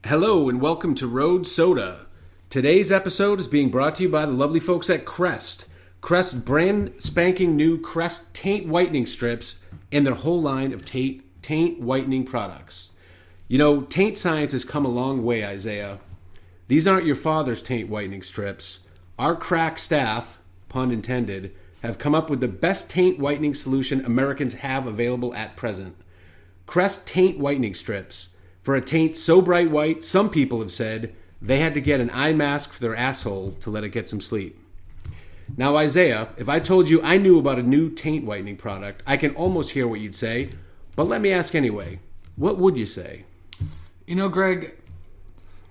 Hello and welcome to Road Soda. Today's episode is being brought to you by the lovely folks at Crest. Crest brand spanking new Crest taint whitening strips and their whole line of taint whitening products. You know, taint science has come a long way, Isaiah. These aren't your father's taint whitening strips. Our crack staff, pun intended, have come up with the best taint whitening solution Americans have available at present. Crest taint whitening strips. For a taint so bright white, some people have said they had to get an eye mask for their asshole to let it get some sleep. Now, Isaiah, if I told you I knew about a new taint whitening product, I can almost hear what you'd say, but let me ask anyway. What would you say? You know, Greg,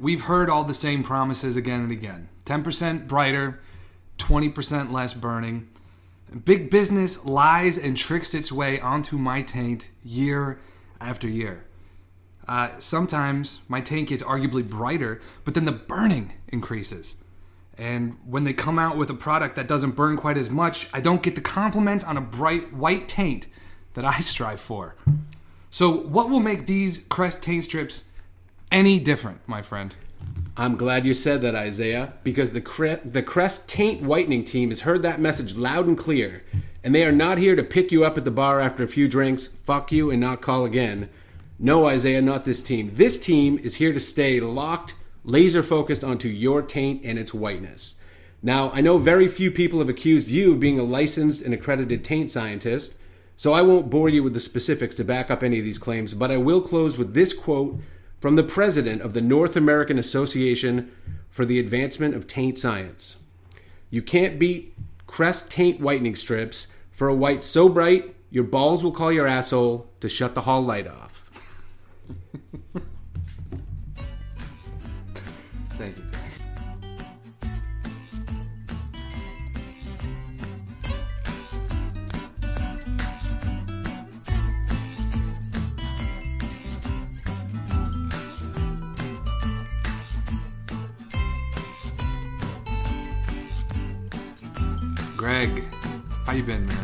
we've heard all the same promises again and again. 10% brighter, 20% less burning. Big business lies and tricks its way onto my taint year after year. Sometimes my taint gets arguably brighter, but then the burning increases. And when they come out with a product that doesn't burn quite as much, I don't get the compliment on a bright white taint that I strive for. So what will make these Crest taint strips any different, my friend? I'm glad you said that, Isaiah, because the Crest taint whitening team has heard that message loud and clear, and they are not here to pick you up at the bar after a few drinks, fuck you, and not call again. No, Isaiah, not this team. This team is here to stay locked, laser-focused onto your taint and its whiteness. Now, I know very few people have accused you of being a licensed and accredited taint scientist, so I won't bore you with the specifics to back up any of these claims, but I will close with this quote from the president of the North American Association for the Advancement of Taint Science. You can't beat Crest taint whitening strips for a white so bright, your balls will call your asshole to shut the hall light off. Thank you. Greg, how you been, man?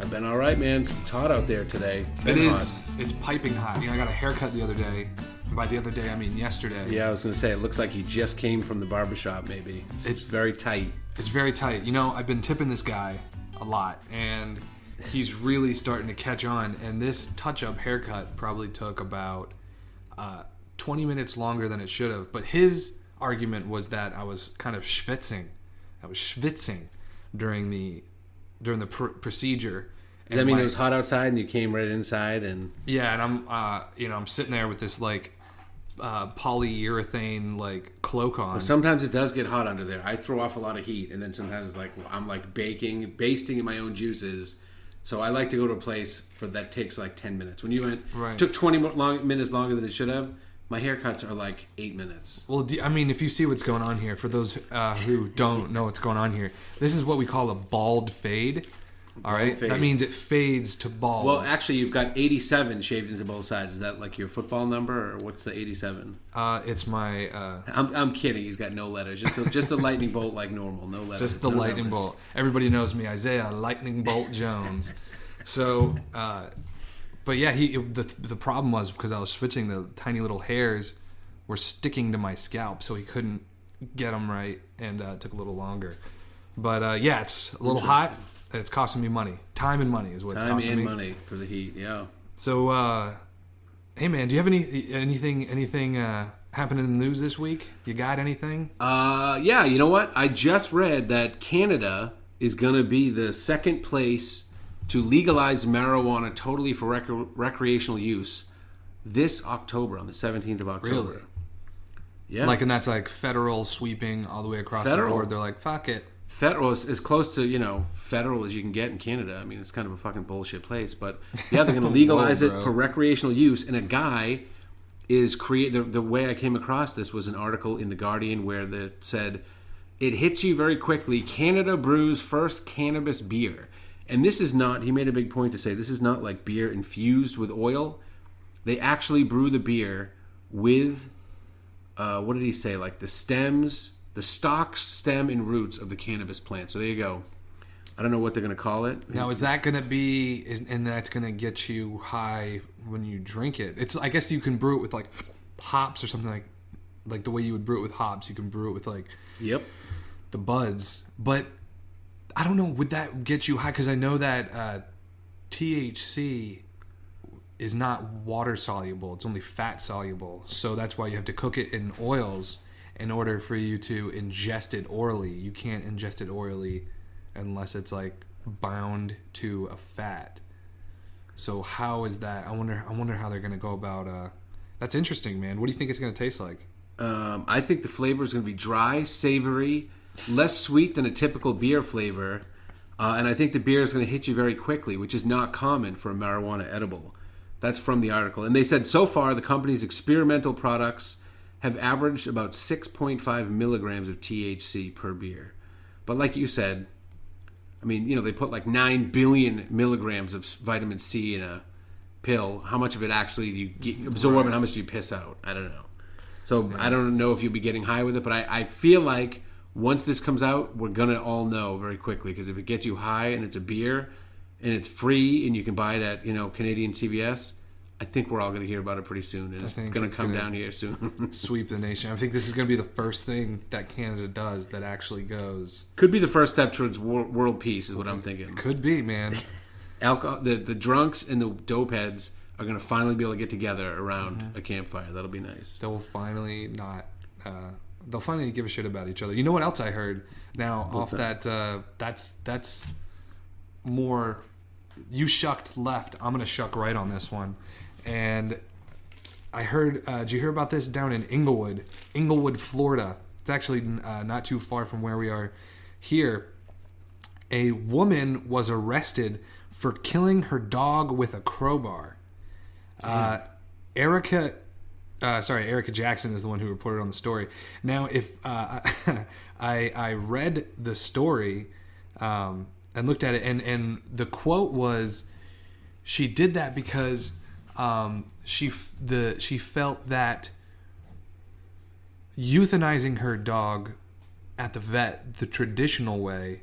I've been all right, man. It's hot out there today. It is. It's piping hot. You know, I got a haircut the other day. And by the other day, I mean yesterday. Yeah, I was going to say, it looks like you just came from the barbershop, maybe. It's very tight. It's very tight. You know, I've been tipping this guy a lot, and he's really starting to catch on. And this touch-up haircut probably took about 20 minutes longer than it should have. But his argument was that I was kind of schwitzing. I was schwitzing during the procedure. Does that mean it was hot outside and you came right inside? And yeah, and I'm sitting there with this polyurethane cloak on. Well, sometimes it does get hot under there. I throw off a lot of heat, and then sometimes I'm basting in my own juices. So I like to go to a place that takes 10 minutes. When you went, right. It took 20 minutes longer than it should have. My haircuts are 8 minutes. Well, if you see what's going on here, for those who don't know what's going on here, this is what we call a bald fade. All right, fade. That means it fades to bald. Well, actually, you've got 87 shaved into both sides. Is that your football number, or what's the 87? It's my. I'm kidding. He's got no letters. Just the lightning bolt like normal. No letters. Just the lightning bolt. Everybody knows me, Isaiah Lightning Bolt Jones. So, but yeah, the problem was because I was switching, the tiny little hairs were sticking to my scalp, so he couldn't get them right, and it took a little longer. But yeah, it's a little hot. And it's costing me money. Time and money is what it's costing me. Time and money for the heat, yeah. So, hey man, do you have anything happening in the news this week? You got anything? Yeah, you know what? I just read that Canada is going to be the second place to legalize marijuana totally for recreational use this October, on the 17th of October. Really? Yeah. And that's federal sweeping all the way across the board. They're like, fuck it. Federal is as close to, federal as you can get in Canada. I mean, it's kind of a fucking bullshit place. But, yeah, they're going to legalize it for recreational use. And a guy is the way I came across this was an article in The Guardian where it said, it hits you very quickly. Canada brews first cannabis beer. And this is not, he made a big point to say, this is not like beer infused with oil. They actually brew the beer with, what did he say, the stems... the stalks, stem, and roots of the cannabis plant. So there you go. I don't know what they're going to call it. Now, is that going to be, and that's going to get you high when you drink it? I guess you can brew it with hops or something like the way you would brew it with hops. You can brew it with like Yep. the buds. But I don't know, would that get you high? Because I know that THC is not water soluble. It's only fat soluble. So that's why you have to cook it in oils in order for you to ingest it orally. You can't ingest it orally unless it's like bound to a fat. So how is that? I wonder how they're going to go about. That's interesting, man. What do you think it's going to taste like? I think the flavor is going to be dry, savory, less sweet than a typical beer flavor, and I think the beer is going to hit you very quickly, which is not common for a marijuana edible. That's from the article. And they said so far the company's experimental products have averaged about 6.5 milligrams of THC per beer. But like you said, I mean, they put like 9 billion milligrams of vitamin C in a pill. How much of it actually do you absorb and how much do you piss out? I don't know. So I don't know if you'll be getting high with it, but I feel like once this comes out, we're going to all know very quickly, because if it gets you high and it's a beer and it's free and you can buy it at, Canadian CVS, I think we're all going to hear about it pretty soon, and it's going to come down here soon. Sweep the nation. I think this is going to be the first thing that Canada does that actually goes. Could be the first step towards world peace, is what I'm thinking. Could be, man. Alcohol, the drunks and the dope heads are going to finally be able to get together around a campfire. That'll be nice. They'll finally not. They'll finally give a shit about each other. You know what else I heard? Now What's off that? That's more. You shucked left. I'm gonna shuck right on this one. And I heard. Did you hear about this down in Inglewood, Florida? It's actually not too far from where we are here. A woman was arrested for killing her dog with a crowbar. Erica Jackson is the one who reported on the story. Now, if I read the story and looked at it, and the quote was, she did that because she felt that euthanizing her dog at the vet the traditional way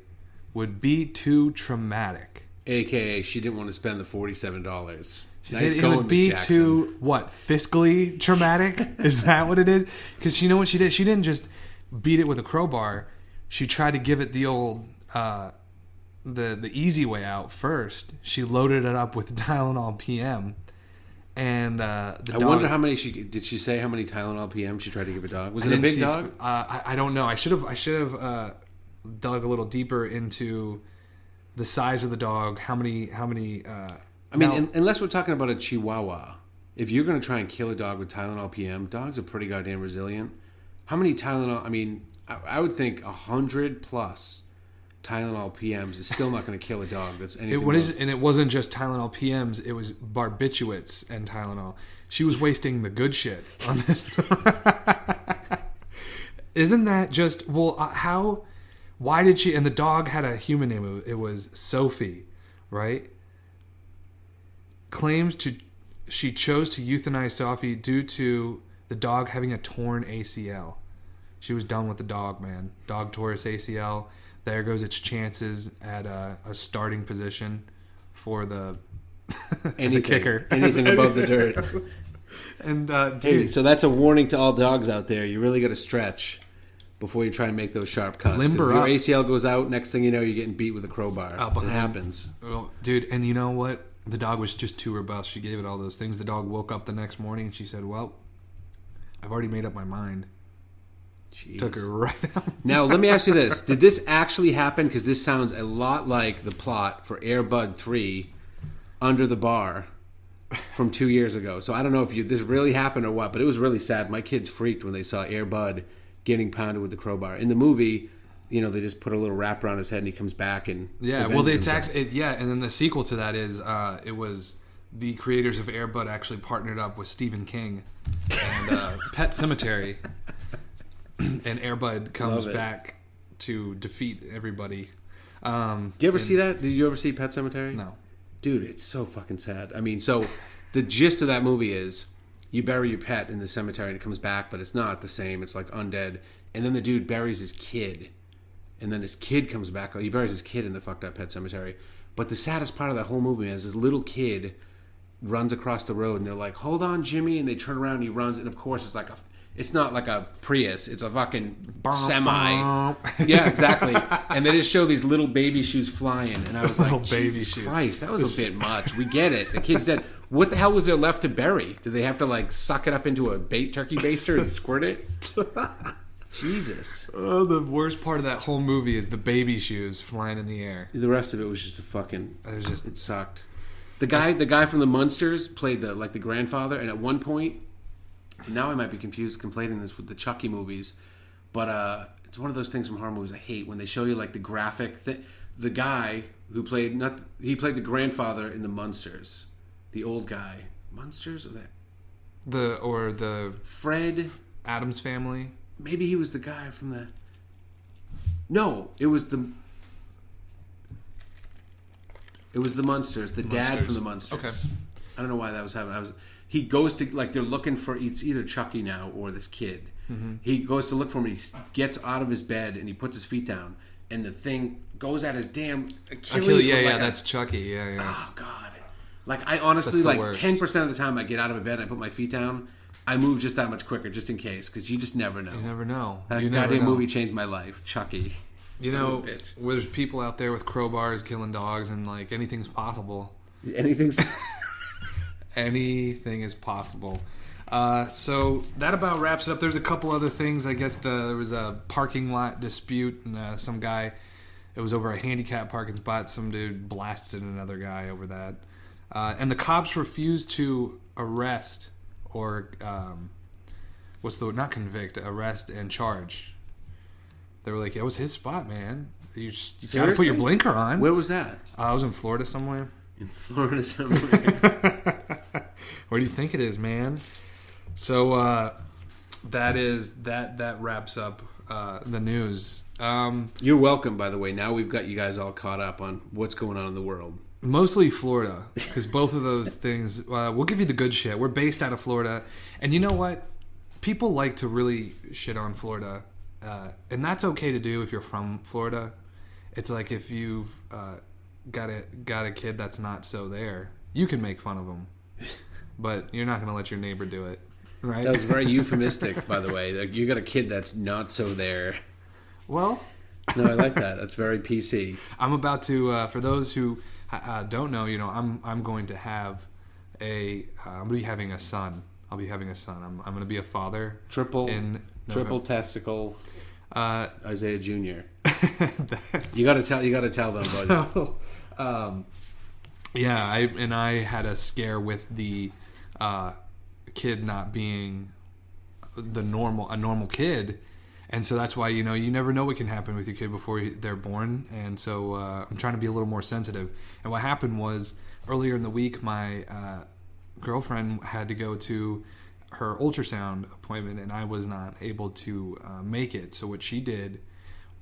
would be too traumatic. AKA, she didn't want to spend the $47. She said it would be too, fiscally traumatic? Is that what it is? Because you know what she did? She didn't just beat it with a crowbar. She tried to give it the old, the easy way out first. She loaded it up with Tylenol PM. And I wonder how many did she say how many Tylenol PM she tried to give a dog? Was it a big dog? I don't know. I should have dug a little deeper into the size of the dog. How many unless we're talking about a Chihuahua, if you're going to try and kill a dog with Tylenol PM, dogs are pretty goddamn resilient. How many Tylenol? I mean, I would think 100 plus Tylenol PMs is still not going to kill a dog. That's anything. And it wasn't just Tylenol PMs; it was barbiturates and Tylenol. She was wasting the good shit on this. Isn't that just how? Why did she? And the dog had a human name. It was Sophie, right? Claims she chose to euthanize Sophie due to the dog having a torn ACL. She was done with the dog, man. Dog tore its ACL. There goes its chances at a starting position for the as a kicker. Anything above the dirt. And hey, so that's a warning to all dogs out there. You really got to stretch before you try and make those sharp cuts. Limber your up. ACL goes out, next thing you know, you're getting beat with a crowbar. It happens. Well, dude, and you know what? The dog was just too robust. She gave it all those things. The dog woke up the next morning and she said, well, I've already made up my mind. Jeez. Took her right out. Now, let me ask you this. Did this actually happen? Because this sounds a lot like the plot for Air Bud 3, Under the Bar, from 2 years ago. So I don't know if this really happened or what, but it was really sad. My kids freaked when they saw Air Bud getting pounded with the crowbar. In the movie, they just put a little wrap around his head and he comes back and it's actually and then the sequel to that is it was the creators of Air Bud actually partnered up with Stephen King and Pet Sematary, and Air Bud comes back to defeat everybody. Did you ever see that? Did you ever see Pet Sematary? No. Dude, it's so fucking sad. I mean, so the gist of that movie is you bury your pet in the cemetery and it comes back, but it's not the same. It's like undead. And then the dude buries his kid. And then his kid comes back. He buries his kid in the fucked up pet cemetery. But the saddest part of that whole movie is this little kid runs across the road and they're like, hold on, Jimmy. And they turn around and he runs. And of course, it's like It's not like a Prius. It's a fucking semi. Yeah, exactly. And they just show these little baby shoes flying, and I was like, Jesus Christ, that was a bit much. We get it. The kid's dead. What the hell was there left to bury? Did they have to like suck it up into a turkey baster and squirt it? Jesus. Oh, the worst part of that whole movie is the baby shoes flying in the air. The rest of it was just it sucked. The guy from the Munsters played the grandfather, and at one point, now I might be conflating this with the Chucky movies, but it's one of those things from horror movies I hate when they show you like the graphic thing. The guy who played the grandfather in the Munsters, the old guy, Munsters or that the Fred Addams Family. Maybe he was the guy from the. No, it was the Munsters, the dad from the Munsters. Okay. I don't know why that was happening. He goes to, like, they're looking for, it's either Chucky now or this kid. Mm-hmm. He goes to look for him, and he gets out of his bed, and he puts his feet down, and the thing goes at his damn Achilles. That's Chucky, yeah. Oh, God. Like, I honestly, like, worst. 10% of the time I get out of bed and I put my feet down, I move just that much quicker, just in case, because you just never know. You never know. That goddamn movie changed my life. Chucky. You know, there's people out there with crowbars killing dogs, and, like, anything's possible. Anything is possible. So that about wraps it up. There's a couple other things. I guess there was a parking lot dispute, and some guy, it was over a handicap parking spot. Some dude blasted another guy over that. And the cops refused to arrest or, not convict, arrest and charge. They were like, it was his spot, man. You got to put your blinker on. Where was that? I was in Florida somewhere. In Florida somewhere. Where do you think it is, man? So that wraps up the news. You're welcome, by the way. Now we've got you guys all caught up on what's going on in the world. Mostly Florida, because both of those things, we'll give you the good shit. We're based out of Florida, and you know what? People like to really shit on Florida, and that's okay to do if you're from Florida. It's like if you've got a kid that's not so there, you can make fun of them, but you're not going to let your neighbor do it, right? That was very euphemistic, by the way. Like, you got a kid that's not so there. Well, no, I like that. That's very PC. I'm about to, for those who don't know, I'm going to have I'm going to be having a son. I'll be having a son. I'm going to be a father. Triple testicle. Isaiah Jr. You got to tell them, buddy. So, I had a scare with the kid not being a normal kid, and so that's why you never know what can happen with your kid before they're born, and so I'm trying to be a little more sensitive. And what happened was earlier in the week, my girlfriend had to go to her ultrasound appointment, and I was not able to make it. So what she did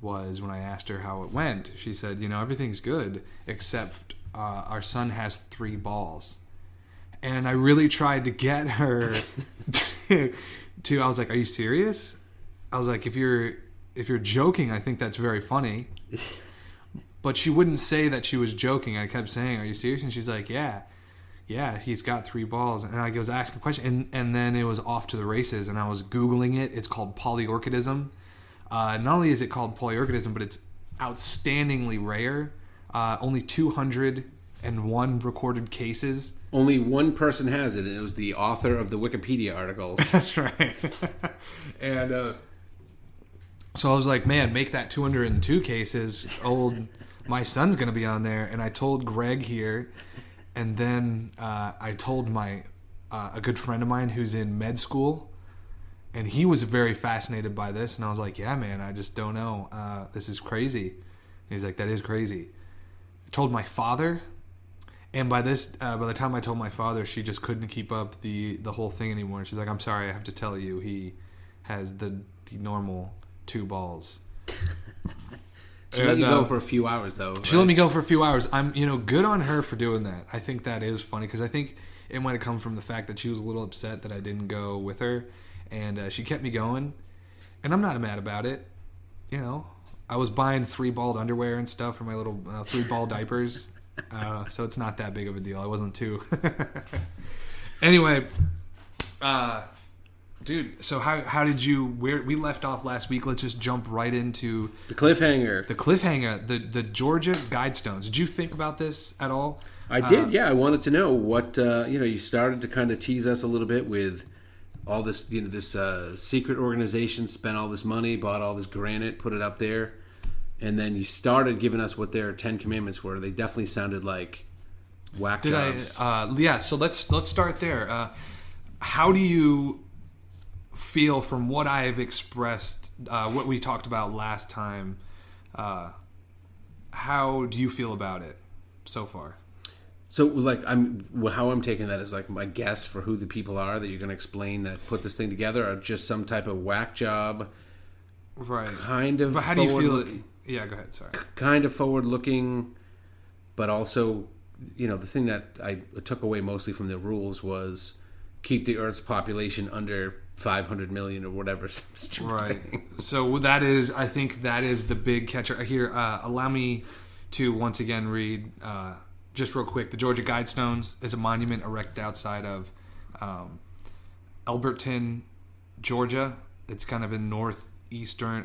was, when I asked her how it went, she said, everything's good except our son has 3 balls. And I really tried to get her to I was like, are you serious? I was like, if you're joking, I think that's very funny. But she wouldn't say that she was joking. I kept saying, are you serious? And she's like, yeah, he's got 3 balls. And I was asking a question, and then it was off to the races, and I was Googling it. It's called pottyorchidism. Not only is it called pottyorchidism, but it's outstandingly rare. Only 201 recorded cases. Only one person has it, and it was the author of the Wikipedia article. That's right. And so I was like, man, make that 202 cases. My son's going to be on there. And I told Greg here, and then I told a good friend of mine who's in med school, and he was very fascinated by this. And I was like, yeah, man, I just don't know. This is crazy. And he's like, that is crazy. I told my father, and by the time I told my father, she just couldn't keep up the whole thing anymore. She's like, I'm sorry, I have to tell you, he has the normal 2 balls. She let you go for a few hours, though. She let me go for a few hours. I'm, good on her for doing that. I think that is funny, because I think it might have come from the fact that she was a little upset that I didn't go with her, and she kept me going, and I'm not mad about it. I was buying 3-balled underwear and stuff for my little 3-ball diapers, so it's not that big of a deal. I wasn't too. Anyway, Dude, so how did you, where we left off last week, let's just jump right into The cliffhanger. the Georgia Guidestones. Did you think about this at all? I did, yeah. I wanted to know what, you started to kind of tease us a little bit with all this, this secret organization spent all this money, bought all this granite, put it up there, and then you started giving us what their 10 commandments were. They definitely sounded like whack jobs. Yeah, so let's start there. How do you feel from what I have expressed, what we talked about last time? How do you feel about it so far? So, how I'm taking that is like my guess for who the people are that you're going to explain that put this thing together are just some type of whack job, right? Kind of. But how do you feel? Yeah, go ahead. Sorry. Kind of forward-looking, but also, the thing that I took away mostly from the rules was keep the Earth's population under 500 million or whatever. Right. So I think that is the big catcher here. Allow me to once again read. Just real quick, the Georgia Guidestones is a monument erected outside of Elberton, Georgia. It's kind of in northeastern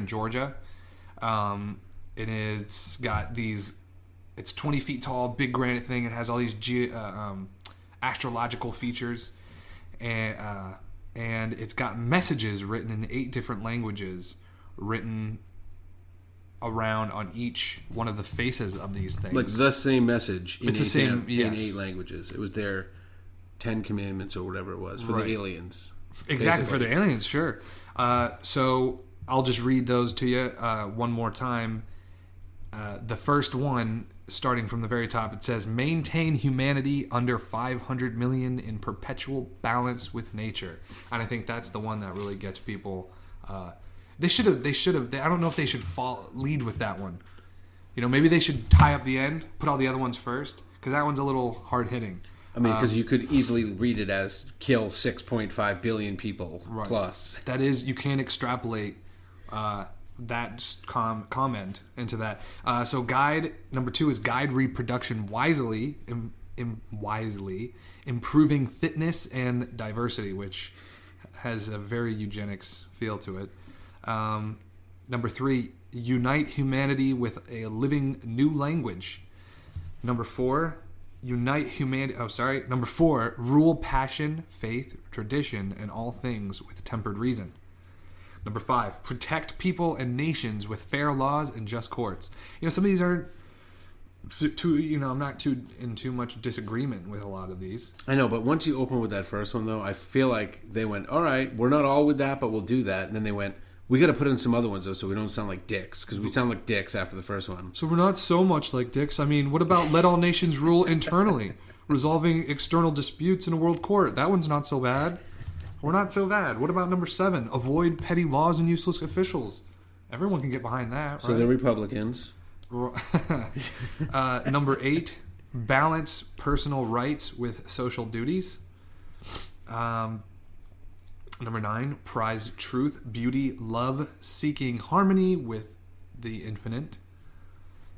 Georgia. It's got these. It's 20 feet tall, big granite thing. It has all these astrological features, and it's got messages written in 8 different languages, written around on each one of the faces of these things. Like the same message. It's the same, yes. In 8 languages. It was their 10 commandments or whatever it was for the aliens. Exactly, basically. For the aliens, sure. So I'll just read those to you one more time. The first one, starting from the very top, it says, maintain humanity under 500 million in perpetual balance with nature. And I think that's the one that really gets people. They should have. I don't know if they should lead with that one. Maybe they should tie up the end, put all the other ones first, because that one's a little hard hitting. I mean, because you could easily read it as kill 6.5 billion people plus. That is, you can't extrapolate that comment into that. So guide number 2 is guide reproduction wisely, improving fitness and diversity, which has a very eugenics feel to it. Number 3, unite humanity with a living new language. Number 4, unite humanity. Number 4, rule passion, faith, tradition, and all things with tempered reason. Number 5, protect people and nations with fair laws and just courts. Some of these aren't too. I'm not in too much disagreement with a lot of these. I know, but once you open with that first one, though, I feel like they went, all right, we're not all with that, but we'll do that. And then they went, we got to put in some other ones, though, so we don't sound like dicks, because we sound like dicks after the first one. So we're not so much like dicks. I mean, what about let all nations rule internally, resolving external disputes in a world court? That one's not so bad. We're not so bad. What about number 7? Avoid petty laws and useless officials. Everyone can get behind that, right? So they're Republicans. Number 8, balance personal rights with social duties. Number 9, prize truth, beauty, love, seeking harmony with the infinite.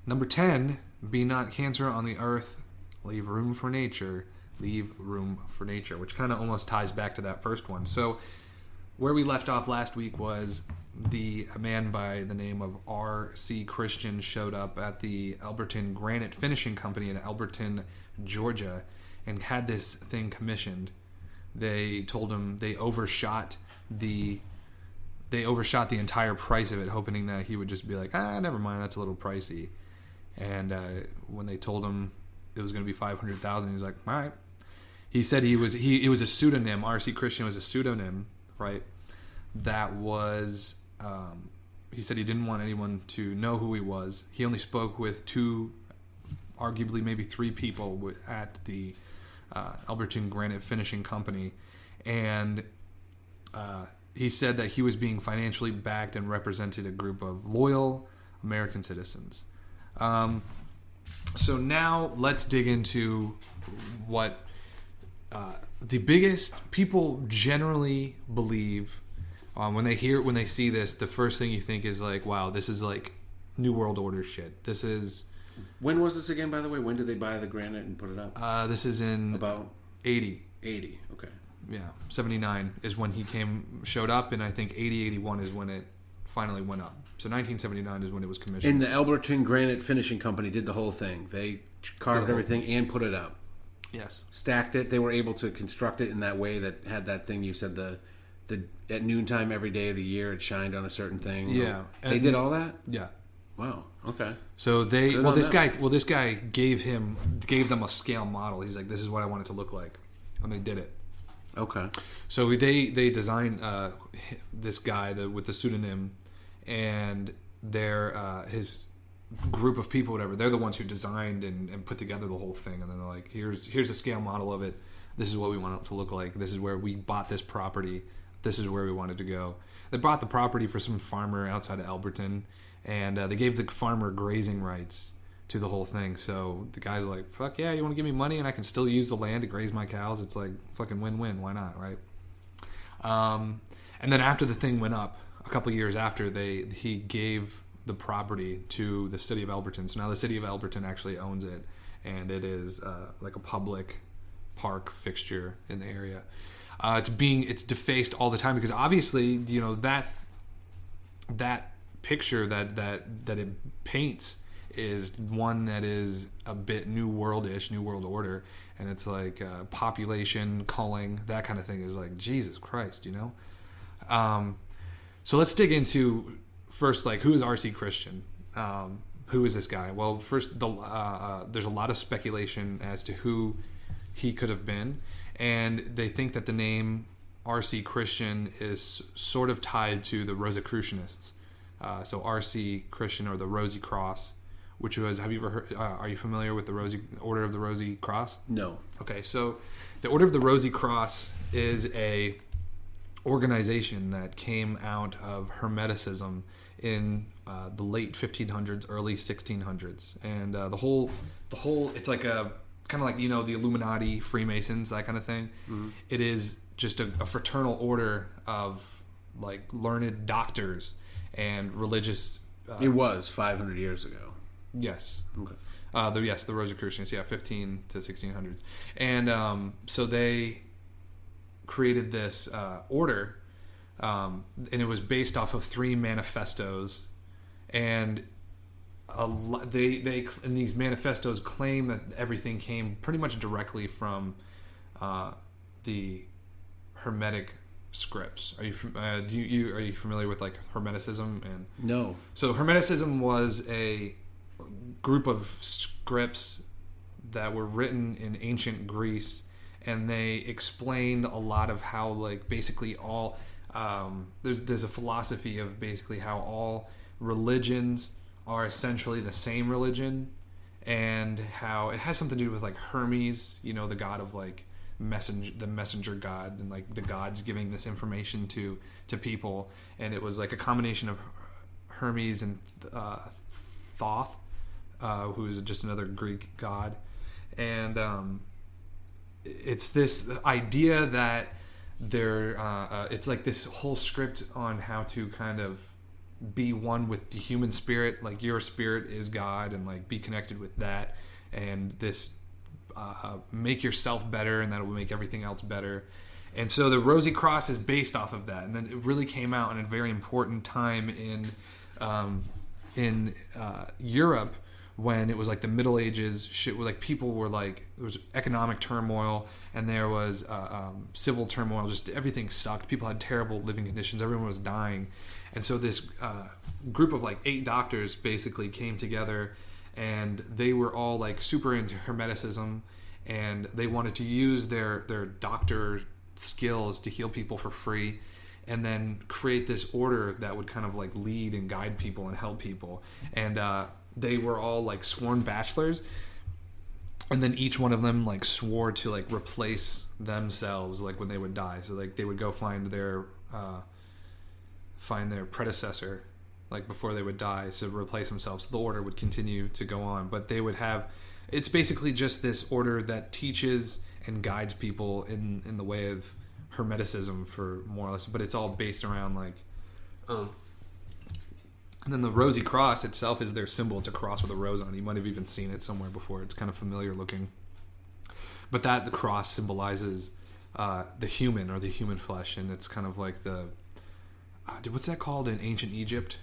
Number 10, be not cancer on the earth, leave room for nature, which kind of almost ties back to that first one. So where we left off last week was a man by the name of R.C. Christian showed up at the Elberton Granite Finishing Company in Elberton, Georgia, and had this thing commissioned. They told him they overshot the entire price of it, hoping that he would just be like, never mind, that's a little pricey. And when they told him it was going to be $500,000, he's like, all right. He said it was a pseudonym. R.C. Christian was a pseudonym, right? That was, he said he didn't want anyone to know who he was. He only spoke with 2, arguably maybe 3 people at the Elberton Granite Finishing Company, and he said that he was being financially backed and represented a group of loyal American citizens. So now let's dig into what the biggest people generally believe when they see this. The first thing you think is like, wow, this is like New World Order shit. This is. When was this again, by the way? When did they buy the granite and put it up? This is in about 80. 80, okay. 79 is when he showed up, and I think 80-81 is when it finally went up. So 1979 is when it was commissioned. And the Alberton Granite Finishing Company did the whole thing. They carved everything and put it up. Yes. Stacked it. They were able to construct it in that way that had that thing you said, the at noontime every day of the year it shined on a certain thing. Yeah. They did all that? Yeah. Wow. Okay. So this guy gave them a scale model. He's like, this is what I want it to look like. And they did it. Okay. So they designed this guy with the pseudonym, and his group of people, whatever, they're the ones who designed and put together the whole thing. And then they're like, here's a scale model of it. This is what we want it to look like. This is where we bought this property. This is where we wanted to go. They bought the property for some farmer outside of Alberton, and they gave the farmer grazing rights to the whole thing. So the guy's like, fuck yeah, you want to give me money and I can still use the land to graze my cows? It's like fucking win-win. Why not, right? And then after the thing went up, a couple years after, he gave the property to the city of Alberton. So now the city of Alberton actually owns it, and it is like a public park fixture in the area. It's defaced all the time because obviously, that picture that it paints is one that is a bit new world order, and it's like population culling, that kind of thing is like, Jesus Christ, so let's dig into first, like, who is R.C. Christian? Who is this guy? Well, first, there's a lot of speculation as to who he could have been, and they think that the name R.C. Christian is sort of tied to the Rosicrucianists. So R.C. Christian, or the Rosy Cross, which was, have you ever heard, are you familiar with the Order of the Rosy Cross? No. Okay, so the Order of the Rosy Cross is a organization that came out of Hermeticism in the late 1500s, early 1600s, and the whole it's like a kind of like, the Illuminati, Freemasons, that kind of thing. Mm-hmm. It is just a fraternal order of like learned doctors and religious. It was 500 years ago. Yes. Okay. The Rosicrucians, 15 to 1600s, and so they created this order, and it was based off of 3 manifestos, and they in these manifestos claim that everything came pretty much directly from the Hermetic scripts. Are you familiar with like Hermeticism? And no. So Hermeticism was a group of scripts that were written in ancient Greece, and they explained a lot of how, like, basically all there's a philosophy of basically how all religions are essentially the same religion, and how it has something to do with like Hermes, the god of like the messenger god, and like the gods giving this information to people, and it was like a combination of Hermes and Thoth, who is just another Greek god, and it's this idea that it's like this whole script on how to kind of be one with the human spirit, like your spirit is God, and like be connected with that, and this make yourself better, and that will make everything else better. And so the Rosy Cross is based off of that, and then it really came out in a very important time in Europe, when it was like the Middle Ages. Shit, like people were like, there was economic turmoil, and there was civil turmoil. Just everything sucked. People had terrible living conditions. Everyone was dying, and so this group of like 8 doctors basically came together, and they were all like super into Hermeticism, and they wanted to use their doctor skills to heal people for free, and then create this order that would kind of like lead and guide people and help people. And they were all like sworn bachelors, and then each one of them like swore to like replace themselves like when they would die. So like they would go find their predecessor like before they would die, so replace themselves. So the order would continue to go on, but they would have, it's basically just this order that teaches and guides people in the way of Hermeticism, for more or less, but it's all based around like and then the Rosy Cross itself is their symbol. It's a cross with a rose on it. You might have even seen it somewhere before. It's kind of familiar looking. But the cross symbolizes the human or the human flesh, and it's kind of like the what's that called in ancient Egypt?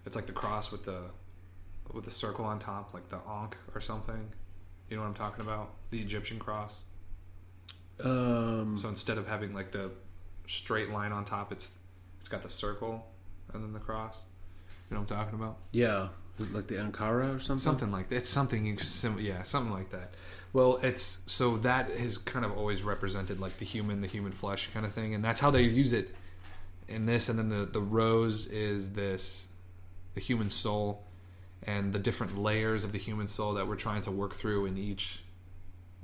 It's like the cross with the circle on top, like the Ankh or something. You know what I'm talking about? The Egyptian cross. So instead of having like the straight line on top, it's got the circle and then the cross. You know what I'm talking about? Yeah, like the Ankara or something. Something like that. It's something something like that. Well, so that has kind of always represented like the human flesh kind of thing, and that's how they use it in this. And then the rose is the human soul, and the different layers of the human soul that we're trying to work through in each,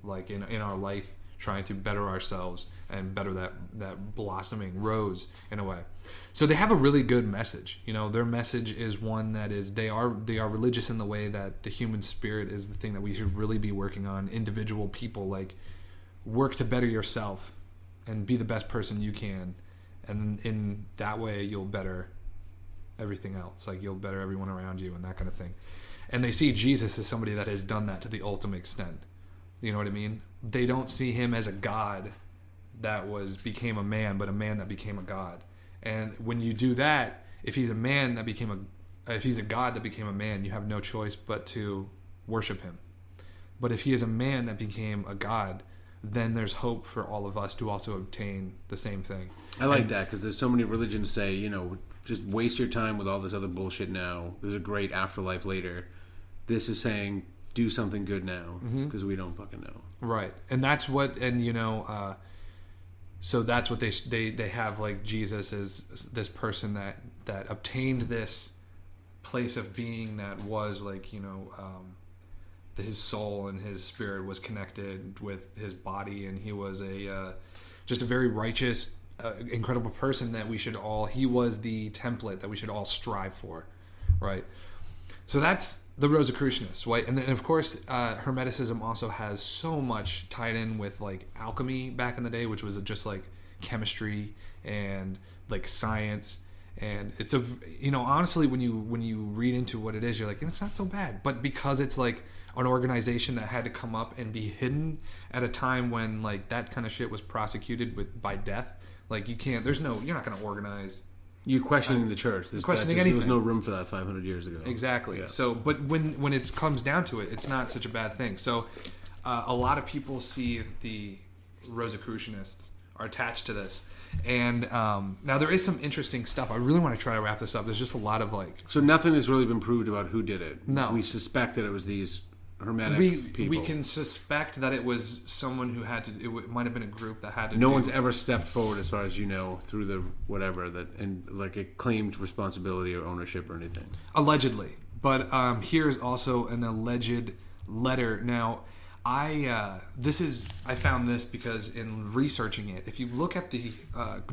like in our life, trying to better ourselves and better that blossoming rose in a way. So they have a really good message. You know, their message is one that is they are religious in the way that the human spirit is the thing that we should really be working on. Individual people, like, work to better yourself and be the best person you can, and in that way you'll better everything else. Like, you'll better everyone around you and that kind of thing. And they see Jesus as somebody that has done that to the ultimate extent. You know what I mean? They don't see him as a god that became a man, but a man that became a god. And when you do that, if he's a god that became a man, you have no choice but to worship him. But if he is a man that became a god, then there's hope for all of us to also obtain the same thing. I like that, because there's so many religions say, you know, just waste your time with all this other bullshit now. There's a great afterlife later. This is saying, do something good now, because we don't fucking know. Right. And that's what, and you know, so that's what they have, like, Jesus as this person that obtained this place of being that was, like, you know, his soul and his spirit was connected with his body, and he was just a very righteous, incredible person that he was the template that we should all strive for, right? So that's the Rosicrucianists, right? And then, of course, Hermeticism also has so much tied in with, like, alchemy back in the day, which was just like chemistry and like science. And it's honestly, when you read into what it is, you're like, it's not so bad. But because it's like an organization that had to come up and be hidden at a time when, like, that kind of shit was prosecuted by death, like, you're not going to organize. You're questioning the church. There was no room for that 500 years ago. Exactly. Yeah. So, but when it comes down to it, it's not such a bad thing. So, a lot of people see the Rosicrucianists are attached to this. And now there is some interesting stuff. I really want to try to wrap this up. There's just a lot of, like... So nothing has really been proved about who did it. No. We suspect that it was these Hermetic people. We can suspect that it was someone who had to... It might have been a group that had to No one's ever stepped forward, as far as you know, through the whatever, and like it claimed responsibility or ownership or anything. Allegedly. But here's also an alleged letter. Now... I found this because in researching it, if you look at the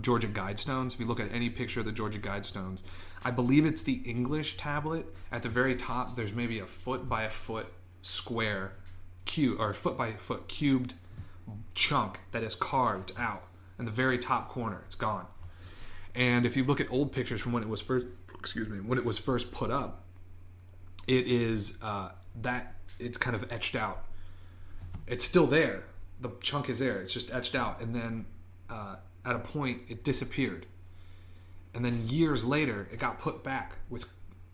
Georgia Guidestones, if you look at any picture of the Georgia Guidestones, I believe it's the English tablet. At the very top, there's maybe a foot by a foot square, foot by foot cubed chunk that is carved out in the very top corner. It's gone. And if you look at old pictures from when it was first put up, it is that it's kind of etched out. It's still there. The chunk is there. It's just etched out. And then at a point, it disappeared. And then years later, it got put back with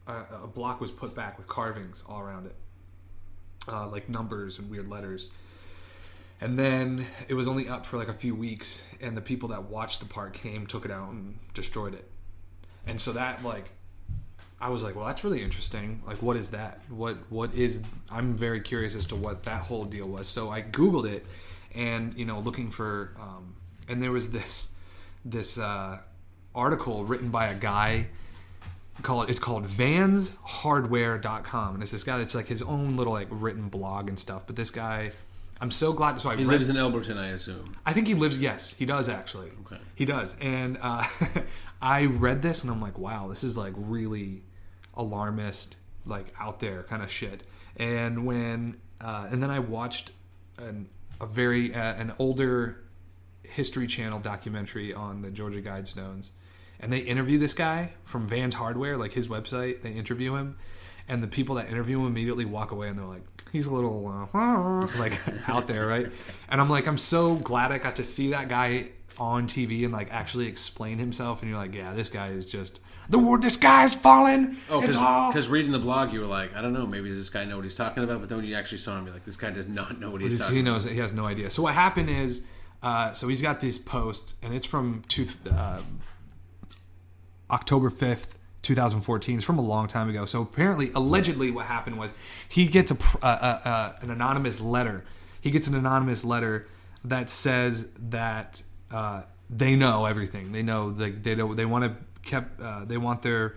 a block was put back with carvings all around it, like numbers and weird letters. And then it was only up for like a few weeks, and the people that watched the part took it out and destroyed it. And so that, like, I was like, well, that's really interesting. Like, what is that? I'm very curious as to what that whole deal was. So I Googled it, and, looking for, and there was this article written by a guy it's called vanshardware.com. And it's this guy that's like his own little, like, written blog and stuff. But this guy, I'm so glad. So he lives in Elberton, I assume. I think he lives. Yes, he does actually. Okay. He does. And I read this and I'm like, wow, this is like really alarmist, like out there kind of shit. And when and then I watched an older History Channel documentary on the Georgia Guidestones, and they interview this guy from Van's Hardware, like his website. They interview him, and the people that interview him immediately walk away and they're like, he's a little like out there, right? And I'm so glad I got to see that guy on TV and like actually explain himself. And you're like, yeah, this guy is just the sky's falling. Oh, because reading the blog, you were like, I don't know, maybe does this guy know what he's talking about? But then when you actually saw him, you're like, this guy does not know what he's talking about. He has no idea. So what happened is, so he's got these posts, and it's from October 5th, 2014. It's from a long time ago. So apparently, allegedly, what happened was he gets an anonymous letter. He gets an anonymous letter that says that they know everything. They know they want their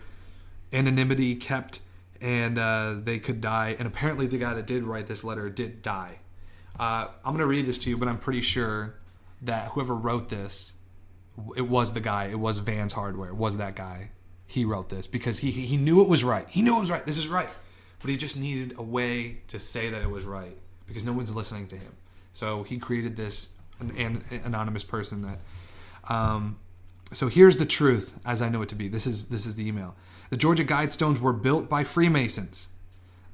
anonymity kept, and they could die. And apparently, the guy that did write this letter did die. I'm going to read this to you, but I'm pretty sure that whoever wrote this, it was the guy. It was Vans Hardware. It was that guy. He wrote this because he knew it was right. He knew it was right. This is right. But he just needed a way to say that it was right because no one's listening to him. So he created this an anonymous person that... So here's the truth as I know it to be. This is the email. The Georgia Guidestones were built by Freemasons.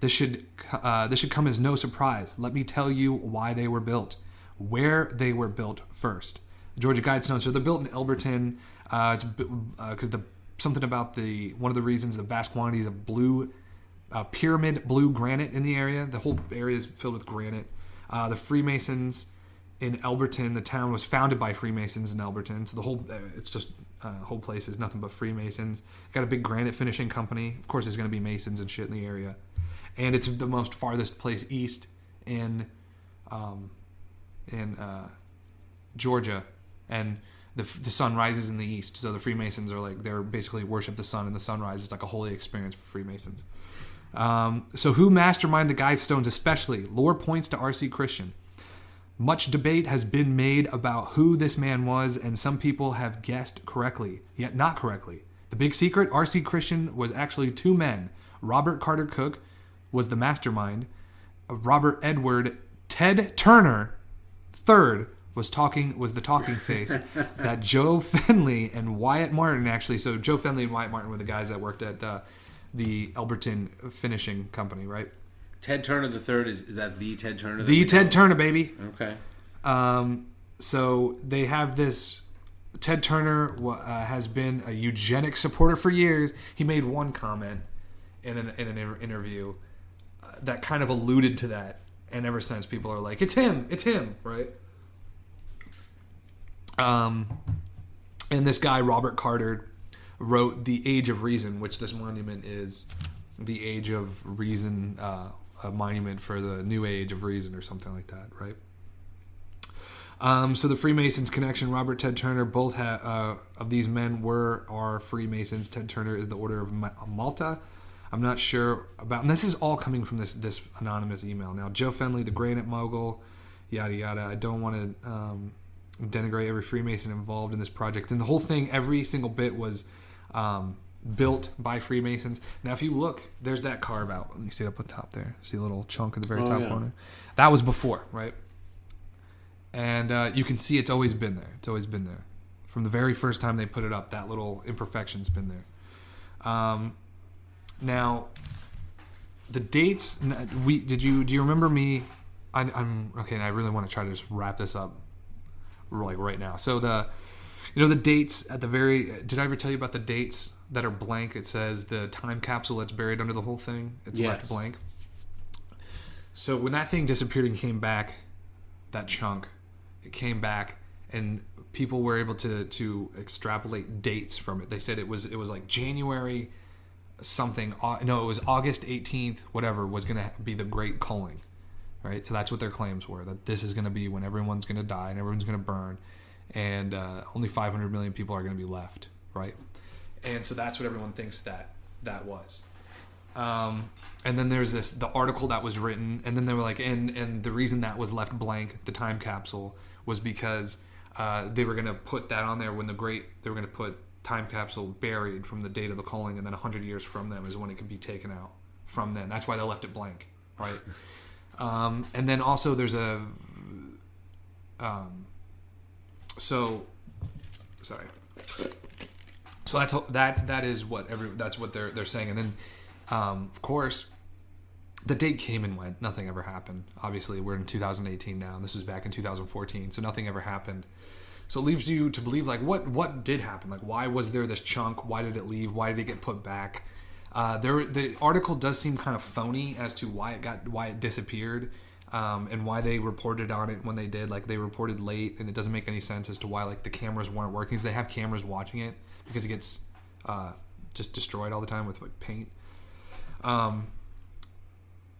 This should come as no surprise. Let me tell you why they were built. Where they were built first. The Georgia Guidestones. So they're built in Elberton. It's because something about one of the reasons the vast quantities of blue pyramid blue granite in the area. The whole area is filled with granite. The Freemasons in Elberton, the town was founded by Freemasons in Elberton. So the whole place is nothing but Freemasons. Got a big granite finishing company. Of course, there's going to be Masons and shit in the area. And it's the most farthest place east in Georgia. And the sun rises in the east. So the Freemasons are they're basically worship the sun, and the sunrise is like a holy experience for Freemasons. So who masterminded the Guidestones especially? Lore points to R.C. Christian. Much debate has been made about who this man was, and some people have guessed correctly, yet not correctly. The big secret, R.C. Christian was actually two men. Robert Carter Cook was the mastermind. Robert Edward Ted Turner III was the talking face. That Joe Fenley and Wyatt Martin actually. So Joe Fenley and Wyatt Martin were the guys that worked at the Elberton finishing company, right? Ted Turner III is that the Ted Turner? The Ted Turner, baby. Okay. So they have this. Ted Turner has been a eugenics supporter for years. He made one comment in an interview that kind of alluded to that, and ever since people are like, "It's him, right?" And this guy Robert Carter wrote "The Age of Reason," which this monument is the Age of Reason. A monument for the new age of reason or something like that, right? So the Freemasons connection, Robert Ted Turner, both of these men are Freemasons. Ted Turner is the Order of Malta. I'm not sure about, and this is all coming from this anonymous email. Now, Joe Fenley, the granite mogul, yada yada. I don't want to denigrate every Freemason involved in this project. And the whole thing, every single bit was built by Freemasons. Now, if you look, there's that carve out. Let me see it up on top there. See a little chunk at the very top corner? That was before, right? And you can see it's always been there. It's always been there. From the very first time they put it up, that little imperfection's been there. Now, the dates, do you remember me? I'm okay, and I really want to try to just wrap this up right now. So the dates at the very, did I ever tell you about the dates that are blank? It says the time capsule that's buried under the whole thing. It's left blank. So when that thing disappeared and came back, that chunk, it came back, and people were able to extrapolate dates from it. They said it was like January something. No, it was August 18th. Whatever was going to be the Great Culling, right? So that's what their claims were. That this is going to be when everyone's going to die and everyone's going to burn, and only 500 million people are going to be left, right? And so that's what everyone thinks that was. And then there's the article that was written, and then they were like, and the reason that was left blank, the time capsule, was because they were going to put that on there when they were going to put time capsule buried from the date of the culling, and then 100 years from them is when it could be taken out from then. That's why they left it blank, right? And then also there's so that is what that's what they're saying. And then of course the date came and went. Nothing ever happened. Obviously, we're in 2018 now, and this was back in 2014, so nothing ever happened. So it leaves you to believe, like, what did happen? Like, why was there this chunk? Why did it leave? Why did it get put back? The article does seem kind of phony as to why it disappeared, and why they reported on it when they did. Like, they reported late, and it doesn't make any sense as to why, like, the cameras weren't working. So they have cameras watching it because it gets just destroyed all the time with, like, paint.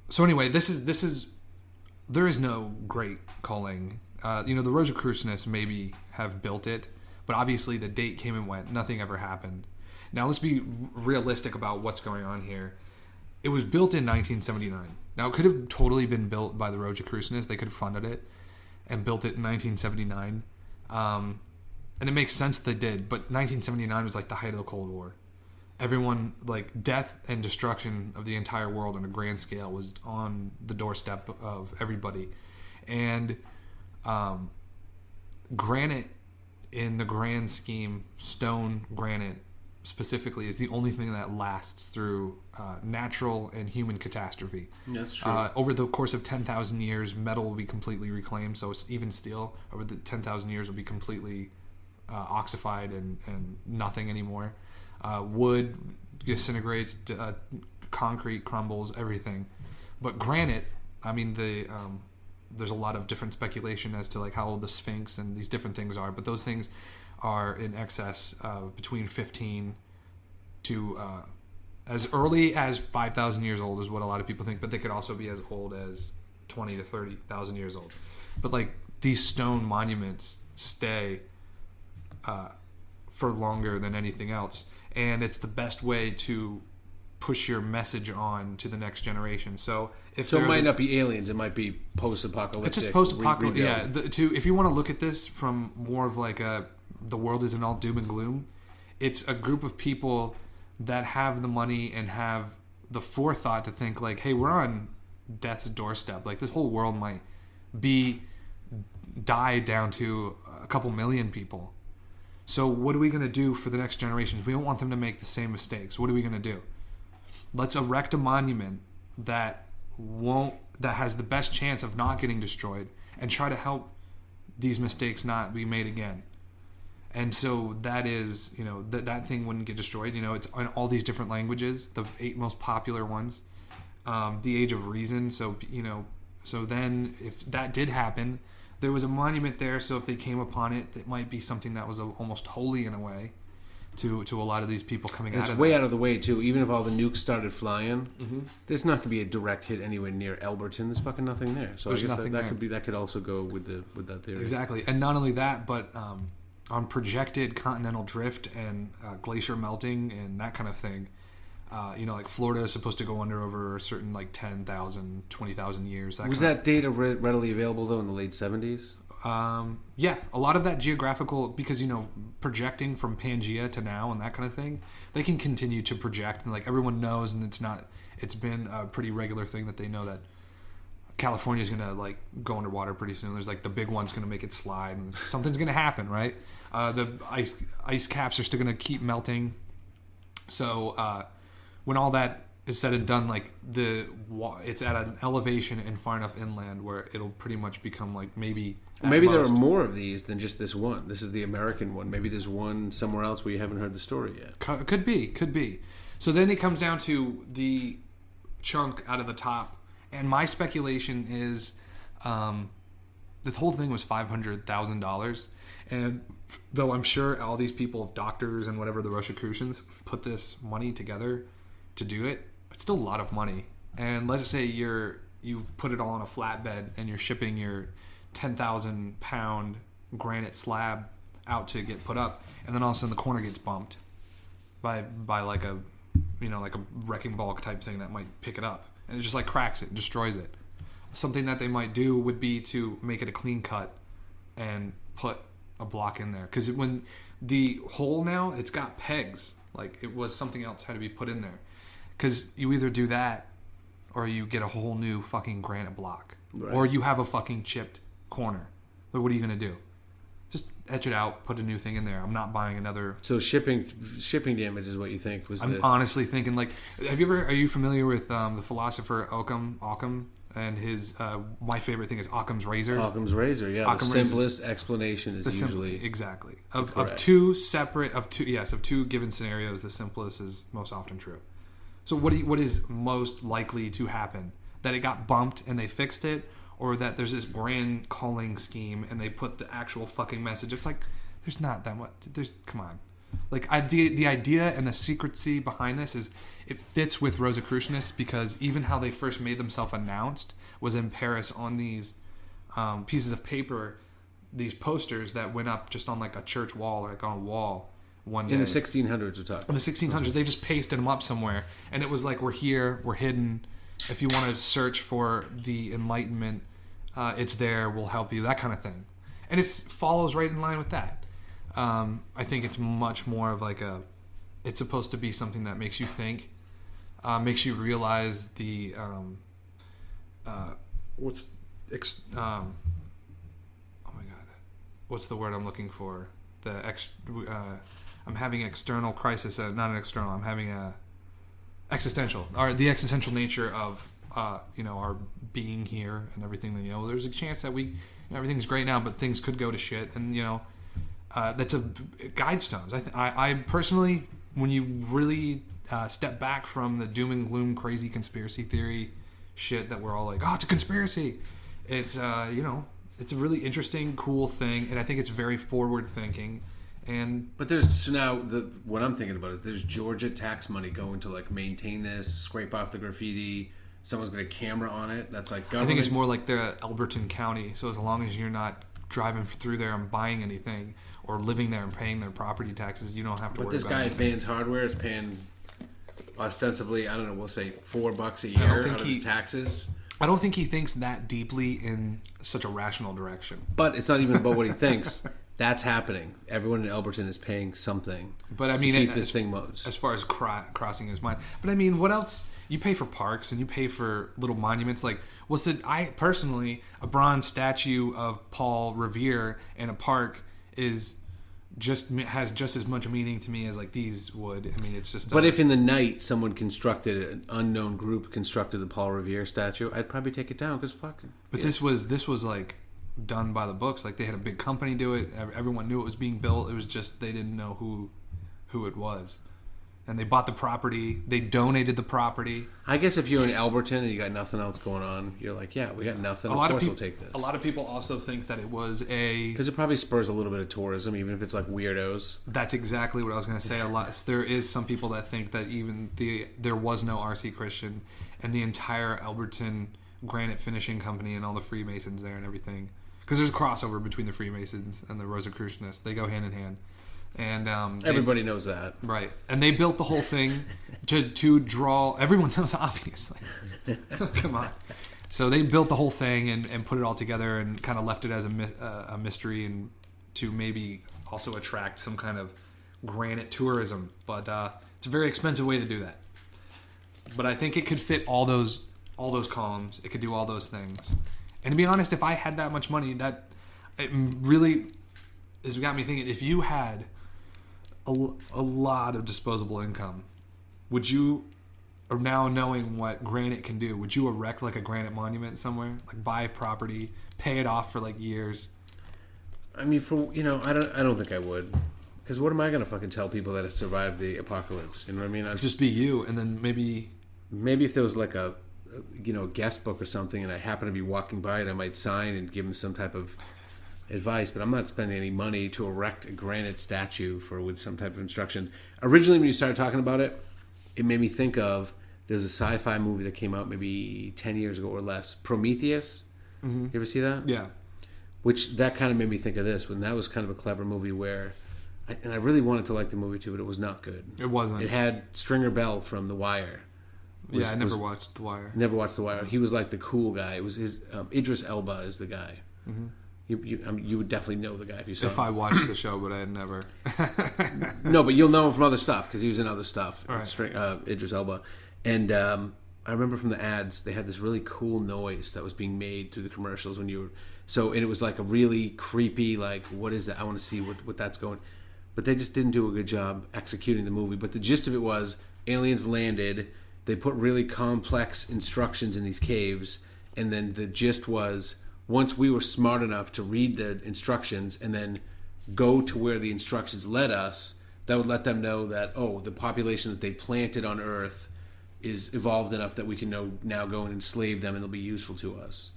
So anyway, there is no great calling. The Rosicrucianists maybe have built it, but obviously the date came and went. Nothing ever happened. Now let's be realistic about what's going on here. It was built in 1979. Now it could have totally been built by the Rosicrucianists. They could have funded it and built it in 1979. And it makes sense that they did, but 1979 was like the height of the Cold War. Everyone, like, death and destruction of the entire world on a grand scale was on the doorstep of everybody. And granite, in the grand scheme, stone granite specifically, is the only thing that lasts through natural and human catastrophe. That's true. Over the course of 10,000 years, metal will be completely reclaimed. So even steel, over the 10,000 years, will be completely ossified and nothing anymore. Wood disintegrates, concrete crumbles, everything. But granite, I mean, there's a lot of different speculation as to, like, how old the Sphinx and these different things are, but those things are in excess of between 15 to as early as 5,000 years old is what a lot of people think, but they could also be as old as 20 to 30,000 years old. But, like, these stone monuments stay for longer than anything else. And it's the best way to push your message on to the next generation. So it might not be aliens; it might be post-apocalyptic. It's just post-apocalyptic. Yeah. If you want to look at this from more of like the world isn't all doom and gloom, it's a group of people that have the money and have the forethought to think, like, hey, we're on death's doorstep. Like, this whole world might die down to a couple million people. So what are we going to do for the next generations? We don't want them to make the same mistakes. What are we going to do? Let's erect a monument that has the best chance of not getting destroyed, and try to help these mistakes not be made again. And so that is, that thing wouldn't get destroyed. It's in all these different languages, the 8 most popular ones. The Age of Reason. So then if that did happen, there was a monument there, so if they came upon it, it might be something that was almost holy in a way to a lot of these people coming out of it. It's way out of the way, too. Even if all the nukes started flying, there's not going to be a direct hit anywhere near Elberton. There's fucking nothing there. So there's I guess that could also go with that theory. Exactly. And not only that, but on projected continental drift and glacier melting and that kind of thing, like Florida is supposed to go under over a certain, like, 10,000, 20,000 years. Was that data readily available, though, in the late 70s? Yeah, a lot of that geographical, because, projecting from Pangea to now and that kind of thing, they can continue to project, and, like, everyone knows, and it's been a pretty regular thing that they know that California is going to, like, go underwater pretty soon. There's, like, the big one's going to make it slide, and something's going to happen, right? The ice caps are still going to keep melting. So, when all that is said and done, like, it's at an elevation and far enough inland where it'll pretty much become, like, maybe there are more of these than just this one. This is the American one. Maybe there's one somewhere else where you haven't heard the story yet. Could be. So then it comes down to the chunk out of the top, and my speculation is the whole thing was $500,000, and though I'm sure all these people, doctors and whatever, the Rosicrucians, put this money together to do it, it's still a lot of money. And let's just say you put it all on a flatbed and you're shipping your 10,000 pound granite slab out to get put up, and then all of a sudden the corner gets bumped by like a like a wrecking ball type thing that might pick it up, and it just, like, cracks it, destroys it. Something that they might do would be to make it a clean cut and put a block in there, because when the hole now, it's got pegs, like it was something else had to be put in there. Because you either do that, or you get a whole new fucking granite block, right, or you have a fucking chipped corner. But what are you gonna do? Just etch it out, put a new thing in there. I'm not buying another. So shipping damage is what you think was. I'm honestly thinking like, are you familiar with the philosopher Occam and his my favorite thing is Occam's razor. Occam's razor, yeah. The simplest explanation is usually exactly of two given scenarios. The simplest is most often true. So what is most likely to happen? That it got bumped and they fixed it, or that there's this grand calling scheme and they put the actual fucking message? It's like there's not that much. Come on. Like the idea and the secrecy behind this is it fits with Rosicrucianists, because even how they first made themselves announced was in Paris on these pieces of paper, these posters that went up just on like a church wall or like on a wall one day. In the 1600s we're talking. In the 1600s, they just pasted them up somewhere, and it was like, we're here, we're hidden. If you want to search for the Enlightenment, it's there, we'll help you, that kind of thing. And it follows right in line with that. I think it's much more of like it's supposed to be something that makes you think, makes you realize the oh my god, what's the word I'm looking for? I'm having external crisis, not an external. I'm having a existential, or the existential nature of our being here and everything. That there's a chance that everything's great now, but things could go to shit, and that's a Guidestones. I personally, when you really step back from the doom and gloom, crazy conspiracy theory shit that we're all like, oh, it's a conspiracy. It's it's a really interesting, cool thing, and I think it's very forward thinking. But what I'm thinking about is there's Georgia tax money going to like maintain this, scrape off the graffiti. Someone's got a camera on it. That's like government. I think it's more like the Alberton County. So as long as you're not driving through there and buying anything, or living there and paying their property taxes, you don't have to worry about it. But this guy at Vans Hardware is paying ostensibly, I don't know, we'll say $4 a year out of his taxes. I don't think he thinks that deeply in such a rational direction. But it's not even about what he thinks. That's happening. Everyone in Alberton is paying something. But I mean, to keep this thing as far as crossing his mind. But I mean, what else? You pay for parks and you pay for little monuments. Like, I personally, a bronze statue of Paul Revere in a park has just as much meaning to me as like these would. I mean, it's just. But if in the night an unknown group constructed the Paul Revere statue, I'd probably take it down because fuck. But yeah. This was like done by the books. Like, they had a big company do it. Everyone knew it was being built. It was just they didn't know who it was. And they bought the property. They donated the property. I guess if you're in Alberton and you got nothing else going on, you're like, yeah, we got nothing. Of course we'll take this. A lot of people also think that it was because it probably spurs a little bit of tourism, even if it's like weirdos. That's exactly what I was going to say. There is some people that think that even there was no R.C. Christian, and the entire Alberton granite finishing company and all the Freemasons there and everything. Because there's a crossover between the Freemasons and the Rosicrucianists. They go hand in hand. And everybody knows that, right? And they built the whole thing to draw. Everyone knows, obviously. Come on. So they built the whole thing and put it all together and kind of left it as a mystery, and to maybe also attract some kind of granite tourism. But it's a very expensive way to do that. But I think it could fit all those columns. It could do all those things. And to be honest, if I had that much money, that it really has got me thinking. If you had a lot of disposable income, would you, or now knowing what granite can do, would you erect like a granite monument somewhere, like buy property, pay it off for like years? I mean, I don't think I would, because what am I going to fucking tell people that have survived the apocalypse? You know what I mean? I'd just be you, and then maybe if there was like a guest book or something, and I happen to be walking by it, I might sign and give them some type of advice, but I'm not spending any money to erect a granite statue with some type of instruction. Originally, when you started talking about it, it made me think of, there's a sci-fi movie that came out maybe 10 years ago or less, Prometheus. Mm-hmm. You ever see that? Yeah. Which, that kind of made me think of this, when that was kind of a clever movie where, and I really wanted to like the movie too, but it was not good. It wasn't. It had Stringer Bell from The Wire. I never watched The Wire. Never watched The Wire. He was like the cool guy. It was his, Idris Elba is the guy. Mm-hmm. You would definitely know the guy if you saw him. I watched the show, but I had never. No, but you'll know him from other stuff because he was in other stuff. Right. Idris Elba. And I remember from the ads, they had this really cool noise that was being made through the commercials when you were So, and it was like a really creepy, like, what is that? I want to see what that's going. But they just didn't do a good job executing the movie. But the gist of it was aliens landed. They put really complex instructions in these caves. And then the gist was once we were smart enough to read the instructions and then go to where the instructions led us, that would let them know that, oh, the population that they planted on Earth is evolved enough that we can now go and enslave them and they'll be useful to us.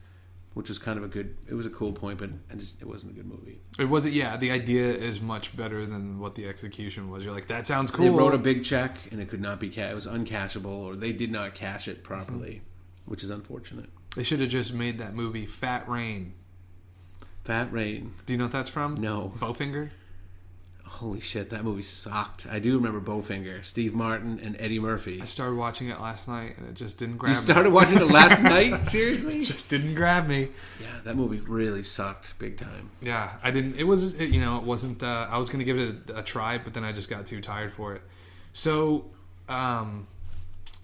Which was kind of it was a cool point, but it wasn't a good movie. It wasn't, yeah, the idea is much better than what the execution was. You're like, that sounds cool. They wrote a big check and it could not be it was uncashable, or they did not cash it properly, which is unfortunate. They should have just made that movie Fat Rain. Fat Rain. Do you know what that's from? No. Bowfinger? Holy shit, that movie sucked. I do remember Bowfinger, Steve Martin, and Eddie Murphy. I started watching it last night and it just didn't grab me. You started watching it last night? Seriously? It just didn't grab me. Yeah, that movie really sucked big time. Yeah, I didn't. It wasn't. I was going to give it a try, but then I just got too tired for it. So,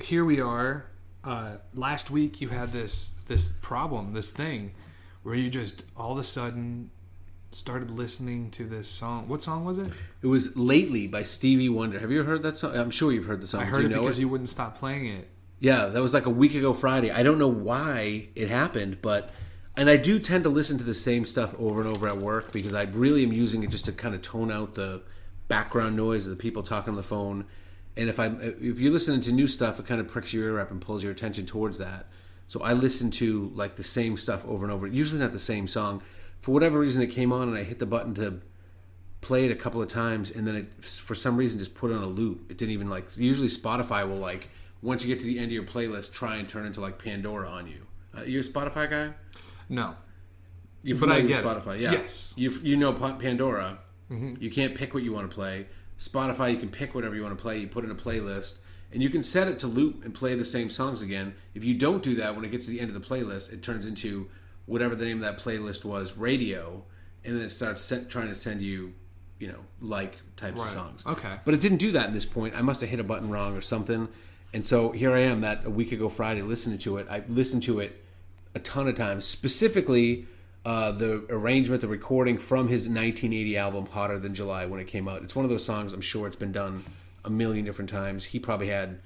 here we are. Last week you had this problem, this thing, where you just all of a sudden started listening to this song. What song was it? It was Lately by Stevie Wonder. Have you ever heard that song? I'm sure you've heard the song. I heard it because you wouldn't stop playing it. Yeah, that was like a week ago Friday. I don't know why it happened, and I do tend to listen to the same stuff over and over at work because I really am using it just to kind of tone out the background noise of the people talking on the phone. And if you're listening to new stuff, it kind of pricks your ear up and pulls your attention towards that. So I listen to like the same stuff over and over, usually not the same song. For whatever reason, it came on and I hit the button to play it a couple of times, and then it, for some reason, just put it on a loop. It didn't even usually Spotify will once you get to the end of your playlist, try and turn into Pandora on you. You're a Spotify guy? No. But I get Spotify, yeah. Yes. You know Pandora. Mm-hmm. You can't pick what you want to play. Spotify, you can pick whatever you want to play. You put in a playlist, and you can set it to loop and play the same songs again. If you don't do that, when it gets to the end of the playlist, it turns into whatever the name of that playlist was, radio, and then it starts trying to send you, types of songs. Okay. But it didn't do that at this point. I must have hit a button wrong or something. And so here I am, that a week ago Friday, listening to it. I listened to it a ton of times, specifically the arrangement, the recording from his 1980 album, Hotter Than July, when it came out. It's one of those songs, I'm sure it's been done a million different times. He probably had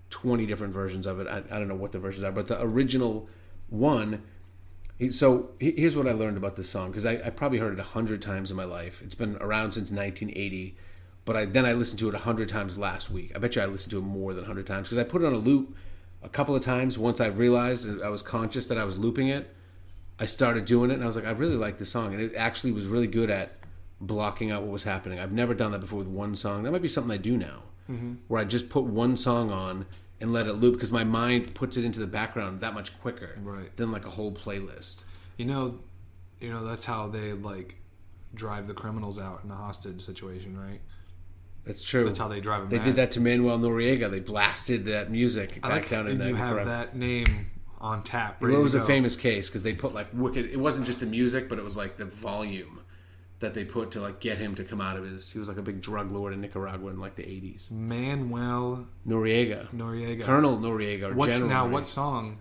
20 different versions of it. I don't know what the versions are, but the original one... So here's what I learned about this song, because I probably heard it 100 times in my life. It's been around since 1980, but then I listened to it 100 times last week. I bet you I listened to it more than 100 times, because I put it on a loop a couple of times. Once I realized and I was conscious that I was looping it, I started doing it, and I was like, I really like this song. And it actually was really good at blocking out what was happening. I've never done that before with one song. That might be something I do now, where I just put one song on and let it loop, because my mind puts it into the background that much quicker than a whole playlist. You know that's how they drive the criminals out in a hostage situation, right? That's true. That's how they drive them. They did that to Manuel Noriega. They blasted that music back down in you have that name on tap. It was a famous case because they put wicked. It wasn't just the music, but it was the volume that they put to get him to come out of his. He was a big drug lord in Nicaragua in the 80s. Manuel Noriega. Colonel Noriega. What song?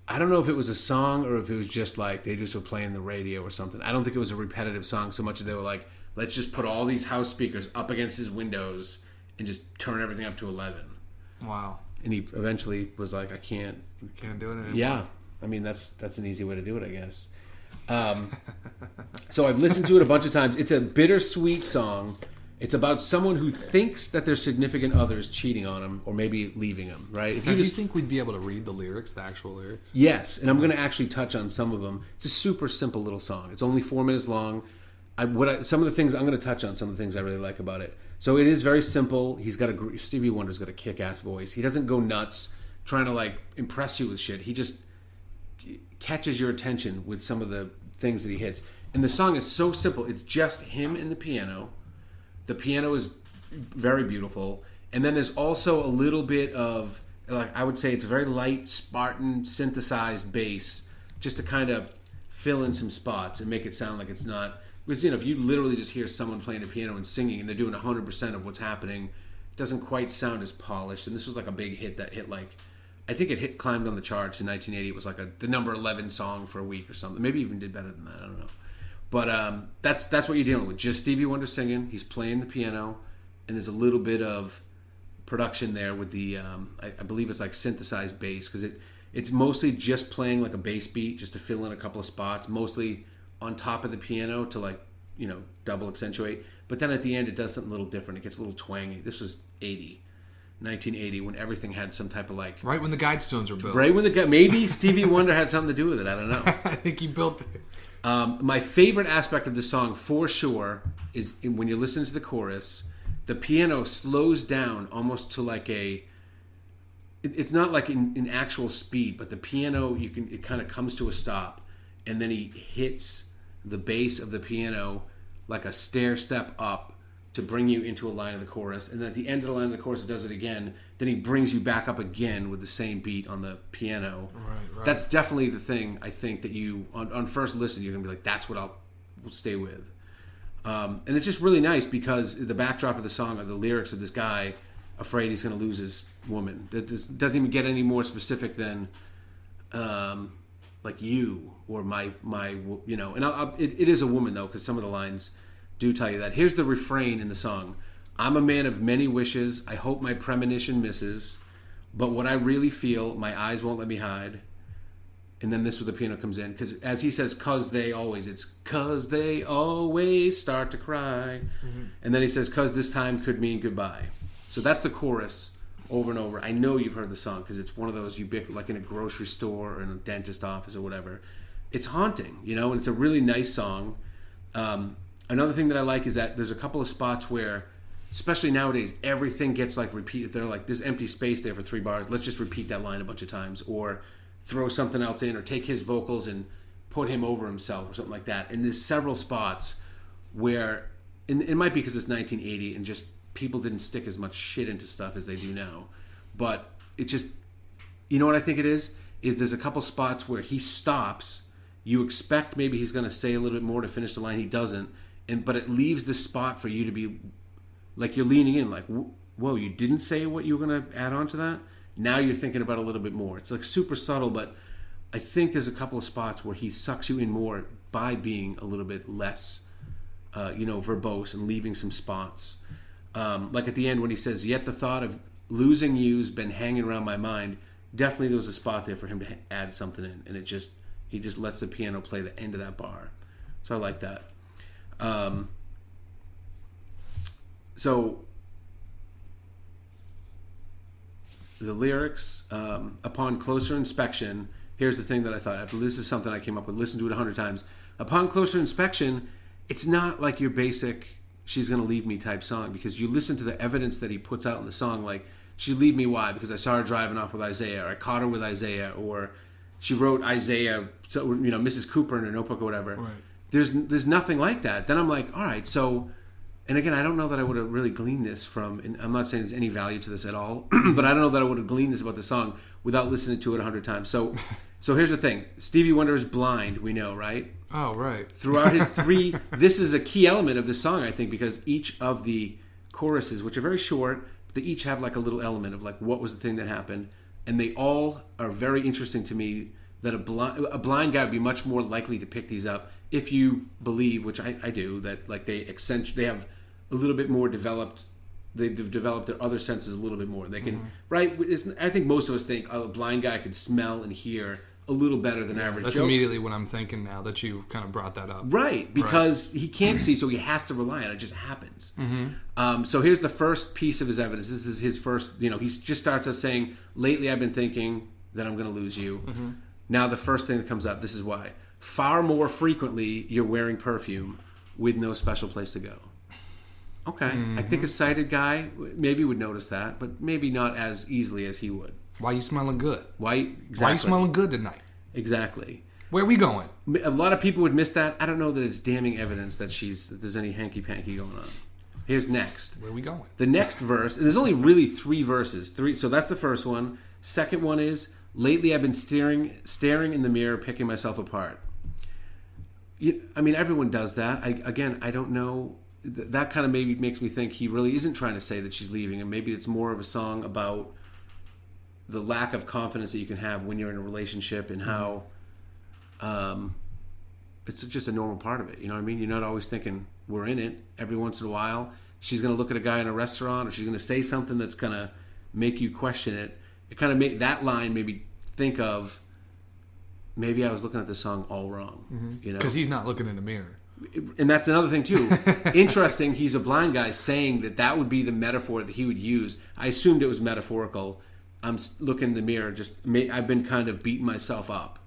I don't know if it was a song or if it was just they just were playing the radio or something. I don't think it was a repetitive song so much as they were let's just put all these house speakers up against his windows and just turn everything up to 11. Wow. And he eventually was I can't do it anymore. Yeah. I mean, that's an easy way to do it, I guess. So I've listened to it a bunch of times. It's a bittersweet song. It's about someone who thinks that their significant other is cheating on him or maybe leaving him, right? Do you think we'd be able to read the lyrics, the actual lyrics? Yes, and I'm going to actually touch on some of them. It's a super simple little song. It's only 4 minutes long. Some of the things I'm going to touch on, some of the things I really like about it. So it is very simple. Stevie Wonder's got a kick-ass voice. He doesn't go nuts trying to impress you with shit. He just catches your attention with some of the things that he hits. And the song is so simple. It's just him and the piano. The piano is very beautiful. And then there's also a little bit of, I would say it's a very light, Spartan, synthesized bass, just to kind of fill in some spots and make it sound like it's not. Because, if you literally just hear someone playing a piano and singing and they're doing 100% of what's happening, it doesn't quite sound as polished. And this was a big hit that hit I think it climbed on the charts in 1980. It was like the number 11 song for a week or something. Maybe even did better than that. I don't know. But that's what you're dealing with. Just Stevie Wonder singing. He's playing the piano, and there's a little bit of production there with the I believe it's like synthesized bass, because it's mostly just playing like a bass beat just to fill in a couple of spots, mostly on top of the piano to like, you know, double accentuate. But then at the end it does something a little different. It gets a little twangy. This was 1980, when everything had some type of like... Right when the Guidestones were built. Right when maybe Stevie Wonder had something to do with it. I don't know. I think he built it. My favorite aspect of the song, for sure, is when you listen to the chorus, the piano slows down almost to like it's not like in actual speed, but the piano, it kind of comes to a stop, and then he hits the bass of the piano like a stair step up to bring you into a line of the chorus, and then at the end of the line of the chorus it does it again, then he brings you back up again with the same beat on the piano. Right. That's definitely the thing, I think, that you on first listen you're gonna be like, that's what I'll stay with. And it's just really nice because the backdrop of the song are the lyrics of this guy afraid he's going to lose his woman. It doesn't even get any more specific than like you or my you know. And it is a woman though, because some of the lines do tell you that. Here's the refrain in the song: "I'm a man of many wishes. I hope my premonition misses, but what I really feel, my eyes won't let me hide." And then this is where the piano comes in, because as he says, "'cause they always," it's "'cause they always start to cry." Mm-hmm. And then he says, "'cause this time could mean goodbye." So that's the chorus over and over. I know you've heard the song because it's one of those like in a grocery store or in a dentist office or whatever. It's haunting, you know, and it's a really nice song. Another thing that I like is that there's a couple of spots where, especially nowadays, everything gets like repeated. They're like, there's empty space there for 3 bars. Let's just repeat that line a bunch of times, or throw something else in, or take his vocals and put him over himself or something like that. And there's several spots where, and it might be because it's 1980 and just people didn't stick as much shit into stuff as they do now. But it just, you know what I think it is there's a couple spots where he stops. You expect maybe he's going to say a little bit more to finish the line. He doesn't. But it leaves the spot for you to be, like you're leaning in, like, whoa, you didn't say what you were going to add on to that? Now you're thinking about it a little bit more. It's like super subtle, but I think there's a couple of spots where he sucks you in more by being a little bit less, verbose and leaving some spots. Like at the end when he says, "Yet the thought of losing you's been hanging around my mind." Definitely there was a spot there for him to add something in, and he just lets the piano play the end of that bar. So I like that. So the lyrics, upon closer inspection, here's the thing that I thought, this is something I came up with, listened to it 100 times. Upon closer inspection, it's not like your basic "she's gonna leave me" type song, because you listen to the evidence that he puts out in the song, like, "She'd leave me, why? Because I saw her driving off with Isaiah," or "I caught her with Isaiah," or "she wrote Isaiah, Mrs. Cooper in her notebook," or whatever. Right. There's nothing like that. Then I'm like, all right, so, and again, I don't know that I would have really gleaned this from, and I'm not saying there's any value to this at all, but I don't know that I would have gleaned this about the song without listening to it 100 times. So here's the thing. Stevie Wonder is blind, we know, right? Oh, right. Throughout his this is a key element of the song, I think, because each of the choruses, which are very short, they each have like a little element of like, what was the thing that happened? And they all are very interesting to me, that a blind guy would be much more likely to pick these up if you believe, which I do, that like they have a little bit more developed. They've developed their other senses a little bit more. They can, right? I think most of us think a blind guy could smell and hear a little better than average. That's Joe. Immediately what I'm thinking now that you kind of brought that up. Right, because he can't see, so he has to rely on it. It just happens. Mm-hmm. So here's the first piece of his evidence. This is his first, he just starts out saying, "Lately I've been thinking that I'm going to lose you." Mm-hmm. Now the first thing that comes up, this is why. "Far more frequently you're wearing perfume with no special place to go." Okay. Mm-hmm. I think a sighted guy maybe would notice that, but maybe not as easily as he would. Why you smelling good? Exactly. Why you smelling good tonight? Exactly. Where are we going? A lot of people would miss that. I don't know that it's damning evidence that there's any hanky-panky going on. Here's next. Where are we going? The next verse, and there's only really 3 verses. So that's the first one. Second one is, "Lately I've been staring in the mirror, picking myself apart." I mean, everyone does that. I don't know. That kind of maybe makes me think he really isn't trying to say that she's leaving, and maybe it's more of a song about the lack of confidence that you can have when you're in a relationship, and how it's just a normal part of it. You know what I mean? You're not always thinking we're in it. Every once in a while, she's going to look at a guy in a restaurant, or she's going to say something that's going to make you question it. It kind of made that line maybe think of, maybe I was looking at the song all wrong. You know, because he's not looking in the mirror. And that's another thing too. Interesting. He's a blind guy saying that would be the metaphor that he would use. I assumed it was metaphorical. I'm looking in the mirror. I've been kind of beating myself up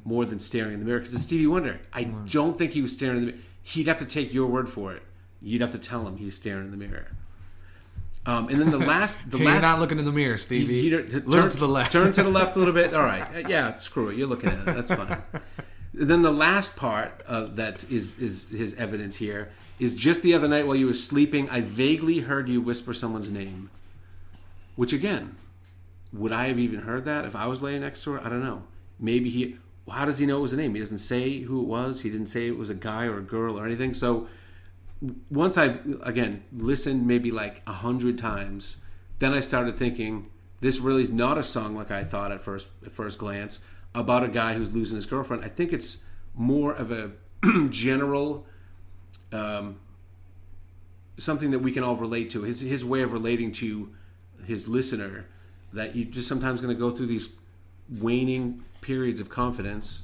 more than staring in the mirror, because it's Stevie Wonder. I don't think he was staring in the mirror. He'd have to take your word for it. You'd have to tell him he's staring in the mirror. And then the last, you're not looking in the mirror, Stevie. Turn to the left. Turn to the left a little bit. All right. Yeah, screw it. You're looking at it. That's fine. Then the last part that is his evidence here is, just the other night while you were sleeping, I vaguely heard you whisper someone's name. Which, again, would I have even heard that if I was laying next to her? I don't know. Maybe how does he know it was a name? He doesn't say who it was. He didn't say it was a guy or a girl or anything. So once I've, again, listened maybe like 100 times, then I started thinking, this really is not a song like I thought at first glance, about a guy who's losing his girlfriend. I think it's more of a general something that we can all relate to. His way of relating to his listener, that you just sometimes going to go through these waning periods of confidence,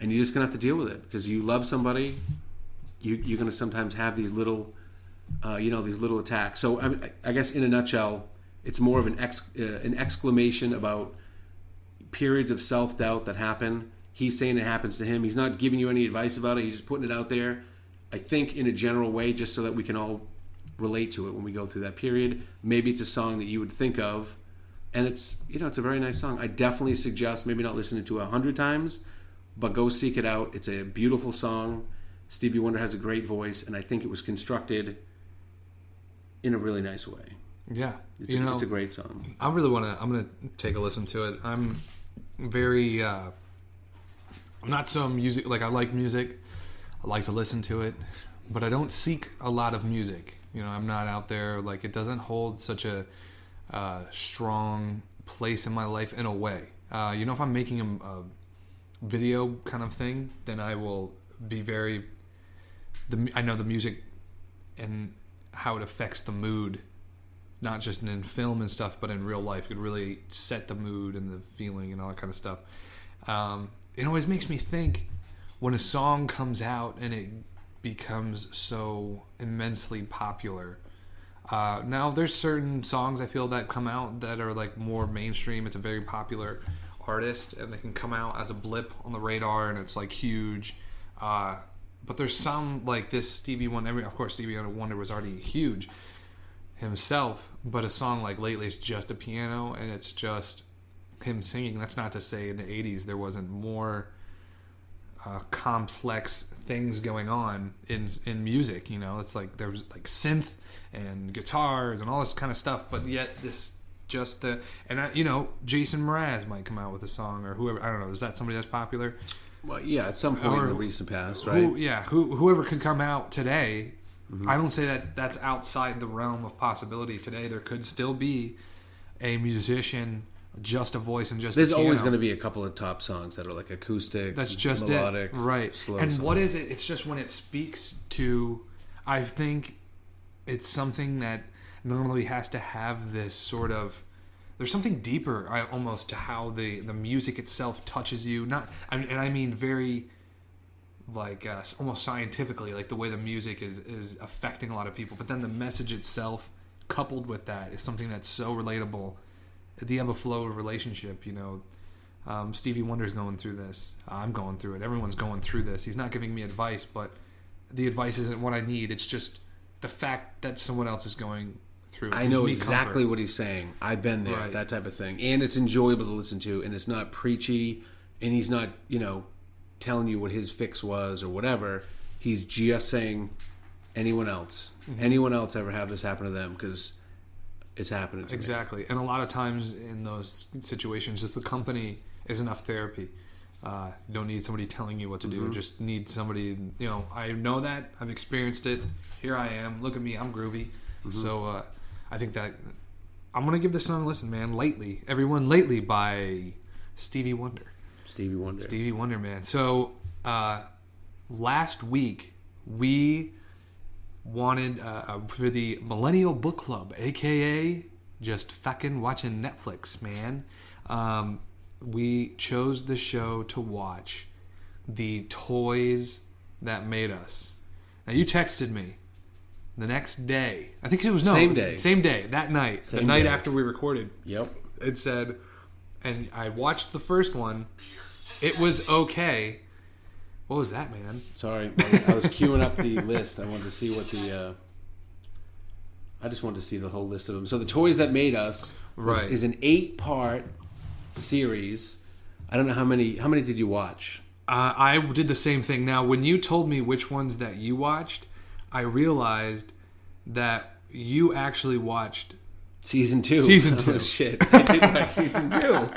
and you're just going to have to deal with it, because you love somebody. You're going to sometimes have these little, these little attacks. So I guess in a nutshell, it's more of an exclamation about periods of self-doubt that happen. He's saying it happens to him. He's not giving you any advice about it. He's just putting it out there, I think, in a general way, just so that we can all relate to it when we go through that period. Maybe it's a song that you would think of, and it's a very nice song. I definitely suggest maybe not listening to it 100 times, but go seek it out. It's a beautiful song. Stevie Wonder has a great voice, and I think it was constructed in a really nice way. Yeah, it's a great song. I'm gonna take a listen to it. I'm very I'm not so music, like I like music. I like to listen to it, but I don't seek a lot of music. I'm not out there, like, it doesn't hold such a strong place in my life in a way. If I'm making a video kind of thing, then I will be very, I know the music and how it affects the mood, not just in film and stuff, but in real life. It could really set the mood and the feeling and all that kind of stuff. It always makes me think when a song comes out and it becomes so immensely popular. Now, there's certain songs I feel that come out that are like more mainstream. It's a very popular artist, and they can come out as a blip on the radar, and it's like huge. But there's some like this Stevie Wonder. Of course, Stevie Wonder was already huge himself, but a song like Lately is just a piano, and it's just him singing. That's not to say in the 80s there wasn't more complex things going on in music. It's like there was like synth and guitars and all this kind of stuff, but yet this just the Jason Mraz might come out with a song, or whoever. I don't know, is that somebody that's popular? Well, yeah, at some point in the recent past, right? Whoever could come out today. I don't say that that's outside the realm of possibility. Today there could still be a musician, just a voice and just there's a piano. always going to be a couple of top songs that are like acoustic, that's just melodic, it, right? Slow and songs. What is it? It's just when it speaks to, I think it's something that normally has to have this sort of, there's something deeper almost to how the music itself touches you. I mean very like almost scientifically, like the way the music is affecting a lot of people, but then the message itself coupled with that is something that's so relatable. The ebb and flow of relationship, Stevie Wonder's going through this. I'm going through it. Everyone's going through this. He's not giving me advice, but the advice isn't what I need. It's just the fact that someone else is going through it. I know exactly what he's saying. I've been there, right. That type of thing. And it's enjoyable to listen to, and it's not preachy, and he's not, telling you what his fix was or whatever. He's just saying, anyone else ever have this happen to them? Because it's happening to me. Exactly. And a lot of times in those situations, just the company is enough therapy. You don't need somebody telling you what to do. Just need somebody, I know that. I've experienced it. Here I am. Look at me. I'm groovy. So I think that I'm gonna give this song a listen, man. Lately, everyone, lately by Stevie Wonder. Stevie Wonder, man. So last week we wanted for the Millennial Book Club, aka just fucking watching Netflix, man. We chose the show to watch, The Toys That Made Us. Now you texted me the next day. I think it was same day, that night, the night after we recorded. Yep. It said, and I watched the first one. It was okay. What was that, man? Sorry, I was queuing up the list. I wanted to see what I just wanted to see the whole list of them. So The Toys That Made Us is an 8-part series. I don't know how many did you watch? I did the same thing. Now, when you told me which ones that you watched, I realized that you actually watched Season 2. Oh, shit. I did watch Season 2.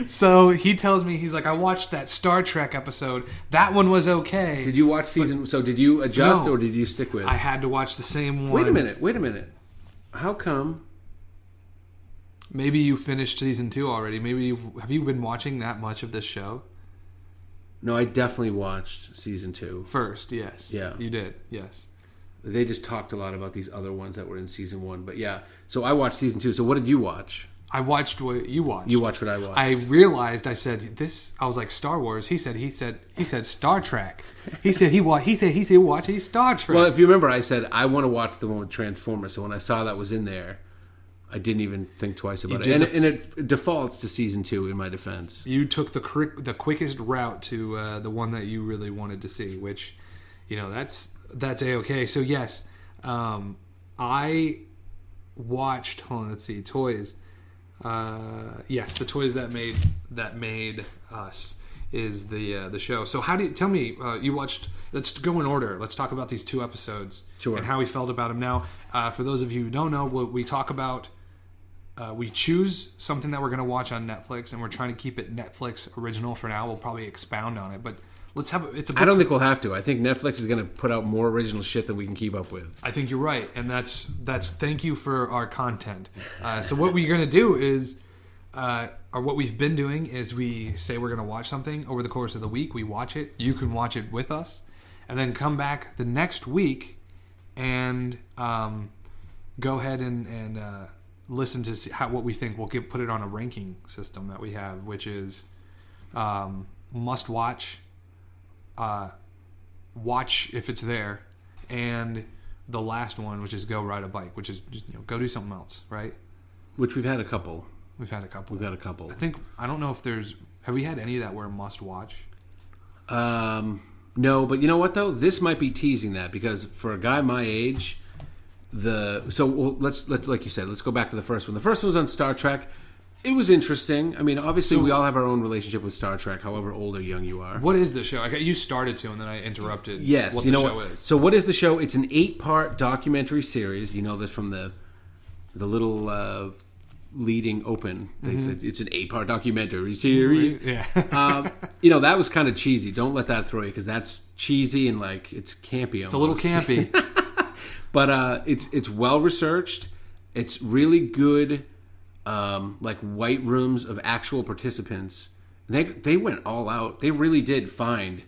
So he tells me, he's like, I watched that Star Trek episode. That one was okay. Did you watch so did you adjust or did you stick with? I had to watch the same one. Wait a minute. How come? Maybe you finished Season 2 already. Have you been watching that much of this show? No, I definitely watched Season 2. First, yes. Yeah. You did, yes. They just talked a lot about these other ones that were in Season 1. But yeah, so I watched Season 2. So what did you watch? I watched what you watched. You watched what I watched. I realized, I was like, Star Wars. He said Star Trek. He said watching Star Trek. Well, if you remember, I said I want to watch the one with Transformers. So when I saw that was in there, I didn't even think twice about it. And it defaults to Season 2 in my defense. You took the quickest route to the one that you really wanted to see, which, that's A-okay. So yes, I watched. Hold on, let's see. Toys. Yes, The Toys That Made Us is the show. So how do you tell me you watched? Let's go in order. Let's talk about these 2 episodes. Sure. And how we felt about them. Now, for those of you who don't know, what we talk about. We choose something that we're going to watch on Netflix, and we're trying to keep it Netflix original for now. We'll probably expound on it, but let's have it's a book. I don't think we'll have to. I think Netflix is going to put out more original shit than we can keep up with. I think you're right, and that's thank you for our content. So what we're going to do is, or what we've been doing is, we say we're going to watch something over the course of the week. We watch it. You can watch it with us, and then come back the next week and go ahead and listen to see what we think. We'll put it on a ranking system that we have, which is must watch, watch if it's there, and the last one, which is go ride a bike, which is just, go do something else, right? Which we've had a couple. I don't know if have we had any that were must watch? No, but you know what though? This might be teasing that, because for a guy my age, let's like you said, let's go back to the first one. The first one was on Star Trek. It was interesting. I mean, obviously we all have our own relationship with Star Trek, however old or young you are. What is the show? You started to, and then I interrupted. Yes, what the show is. So what is the show? It's an 8-part documentary series. You know this from the little leading open. Mm-hmm. It's an 8-part documentary series. Yeah. That was kind of cheesy. Don't let that throw you, because that's cheesy and it's campy almost. It's a little campy. But it's well researched. It's really good, white rooms of actual participants. They went all out. They really did find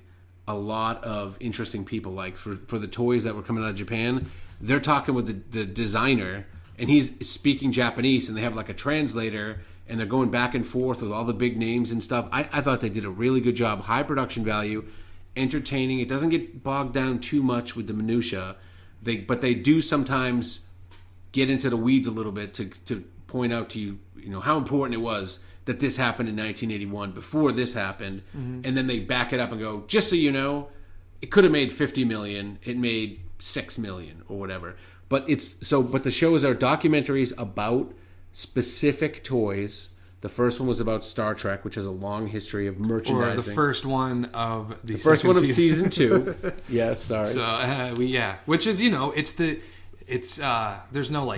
a lot of interesting people. Like for the toys that were coming out of Japan, they're talking with the designer, and he's speaking Japanese, and they have a translator, and they're going back and forth with all the big names and stuff. I thought they did a really good job. High production value, entertaining. It doesn't get bogged down too much with the minutia. But they do sometimes get into the weeds a little bit to point out to you, how important it was that this happened in 1981 before this happened, mm-hmm. and then they back it up and go, just so you know, it could have made $50 million, it made $6 million or whatever. But the shows are documentaries about specific toys. The first one was about Star Trek, which has a long history of merchandising. Or the first one of the first one of season 2. Yes, sorry. So which is there's no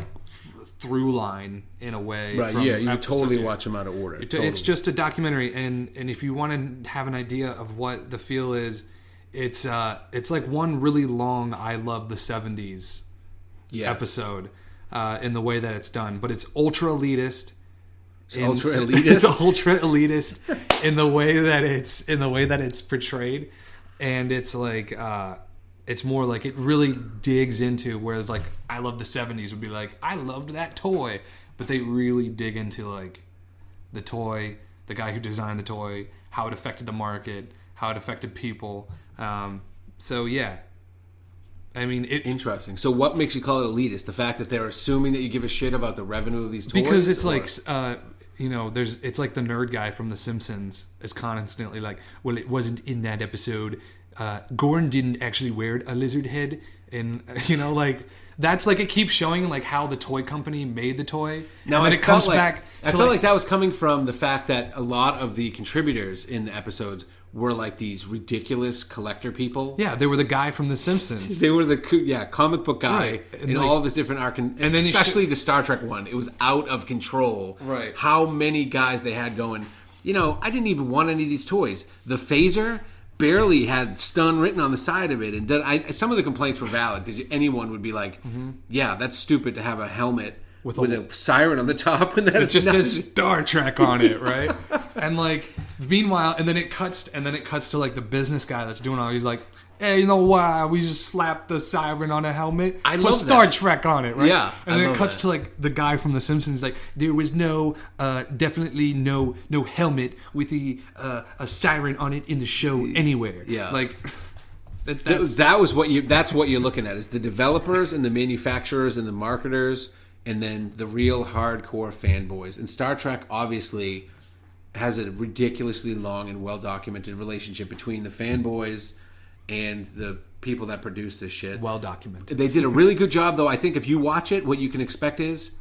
through line in a way. Right. Yeah, you totally watch them out of order. It's just a documentary, and if you want to have an idea of what the feel is, it's like one really long I Love the 70s episode. in the way that it's done, but it's ultra elitist. It's ultra elitist. It's ultra elitist in the way that it's portrayed, and it's like it's more like it really digs into. Whereas like I Love the '70s would be like I loved that toy, but they really dig into like the toy, the guy who designed the toy, how it affected the market, how it affected people. So yeah. I mean, interesting. So, what makes you call it elitist? The fact that they're assuming that you give a shit about the revenue of these toys? Because it's like, it's like the nerd guy from The Simpsons is constantly like, well, it wasn't in that episode. Gorn didn't actually wear a lizard head, and like that's like it keeps showing like how the toy company made the toy. Now, and then it comes back. I felt like that was coming from the fact that a lot of the contributors in the episodes were like these ridiculous collector people. Yeah, they were the guy from The Simpsons. They were the comic book guy right. in like, all of his different arc, and then especially the Star Trek one. It was out of control. Right. How many guys they had going. I didn't even want any of these toys. The phaser barely had stun written on the side of it, and some of the complaints were valid because anyone would be like, "Yeah, that's stupid to have a helmet." With a siren on the top, and that it just says Star Trek on it, right? And like, meanwhile, and then it cuts to like the business guy that's doing all. He's like, "Hey, we just slapped the siren on a helmet. I put love Star that. Trek on it, right?" Yeah, and then it cuts to like the guy from The Simpsons. Like, there was definitely no helmet with a siren on it in the show anywhere. Yeah, like. That's what you're looking at is the developers and the manufacturers and the marketers. And then the real hardcore fanboys. And Star Trek obviously has a ridiculously long and well-documented relationship between the fanboys and the people that produce this shit. Well-documented. They did a really good job, though. I think if you watch it, what you can expect is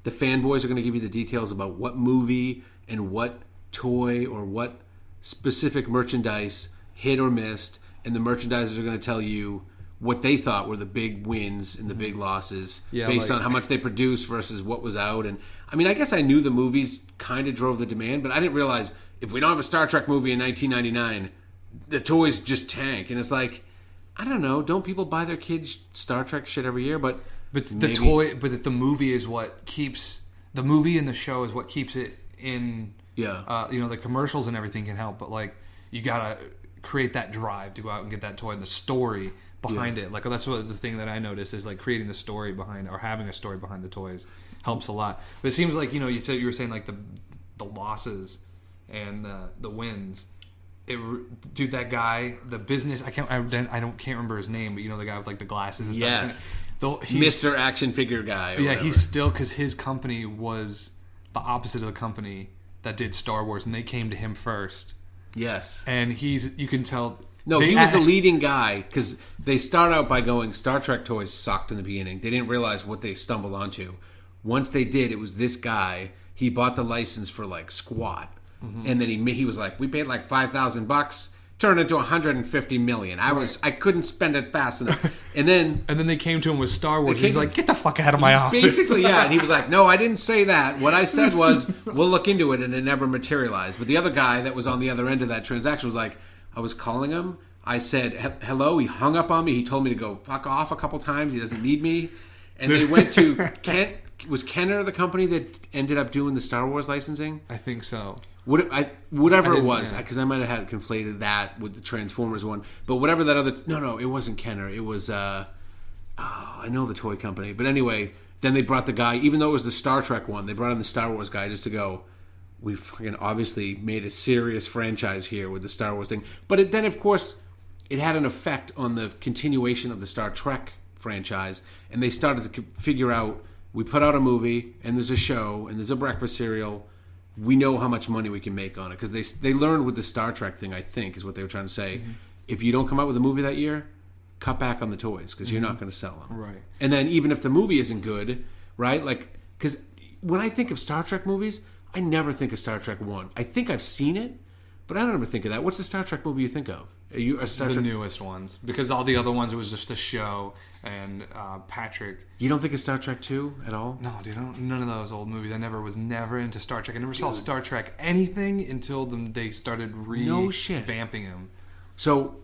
the fanboys are going to give you the details about what movie and what toy or what specific merchandise hit or missed. And the merchandisers are going to tell you what they thought were the big wins and the big losses based on how much they produced versus what was out. And I mean, I guess I knew the movies kind of drove the demand, but I didn't realize if we don't have a Star Trek movie in 1999, the toys just tank. And it's like, I don't know, don't people buy their kids Star Trek shit every year? But the movie is what keeps the movie and the show is what keeps it in. Yeah. The commercials and everything can help, but like you gotta create that drive to go out and get that toy and the story behind it. Like that's what the thing that I noticed is like creating the story behind or having a story behind the toys helps a lot. But it seems like you were saying like the losses and the wins. Dude, that guy, the business I can't remember his name, but the guy with like the glasses and stuff. Yes. Mr. Action Figure Guy. Yeah, he's still because his company was the opposite of the company that did Star Wars, and they came to him first. Yes, and you can tell. No, he was the leading guy because they start out by going, Star Trek toys sucked in the beginning. They didn't realize what they stumbled onto. Once they did, it was this guy. He bought the license for like squat. Mm-hmm. And then he was like, we paid like $5,000, turned into $150 million. I couldn't spend it fast enough. And then they came to him with Star Wars. He's like, get the fuck out of my office. Basically, yeah. And he was like, no, I didn't say that. What I said was, we'll look into it, and it never materialized. But the other guy that was on the other end of that transaction was like, I was calling him. I said, hello. He hung up on me. He told me to go fuck off a couple times. He doesn't need me. And they went to Kent. Was Kenner the company that ended up doing the Star Wars licensing? I think so. Whatever it was, because I might have had conflated that with the Transformers one. But whatever that other... No, it wasn't Kenner. It was... I know the toy company. But anyway, then they brought the guy, even though it was the Star Trek one, they brought in the Star Wars guy just to go... We fucking obviously made a serious franchise here with the Star Wars thing. But then, of course, it had an effect on the continuation of the Star Trek franchise. And they started to figure out, we put out a movie, and there's a show, and there's a breakfast cereal. We know how much money we can make on it. Because they learned with the Star Trek thing, I think, is what they were trying to say. Mm-hmm. If you don't come out with a movie that year, cut back on the toys, because you're not going to sell them. Right. And then even if the movie isn't good, right? Like, because when I think of Star Trek movies... I never think of Star Trek 1. I think I've seen it, but I don't ever think of that. What's the Star Trek movie you think of? Are you a Star Trek? The newest ones. Because all the other ones, it was just a show, and Patrick... You don't think of Star Trek 2 at all? No, dude. None of those old movies. I was never into Star Trek. I never saw Star Trek anything until they started revamping them. So,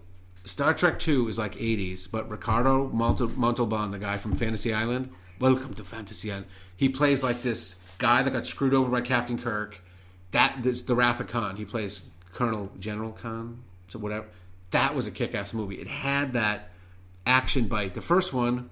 Star Trek 2 is like 80s, but Ricardo Montalban, the guy from Fantasy Island... Welcome to Fantasyland. He plays like this guy that got screwed over by Captain Kirk. That's the Wrath of Khan. He plays General Khan, so whatever. That was a kick-ass movie. It had that action bite. The first one,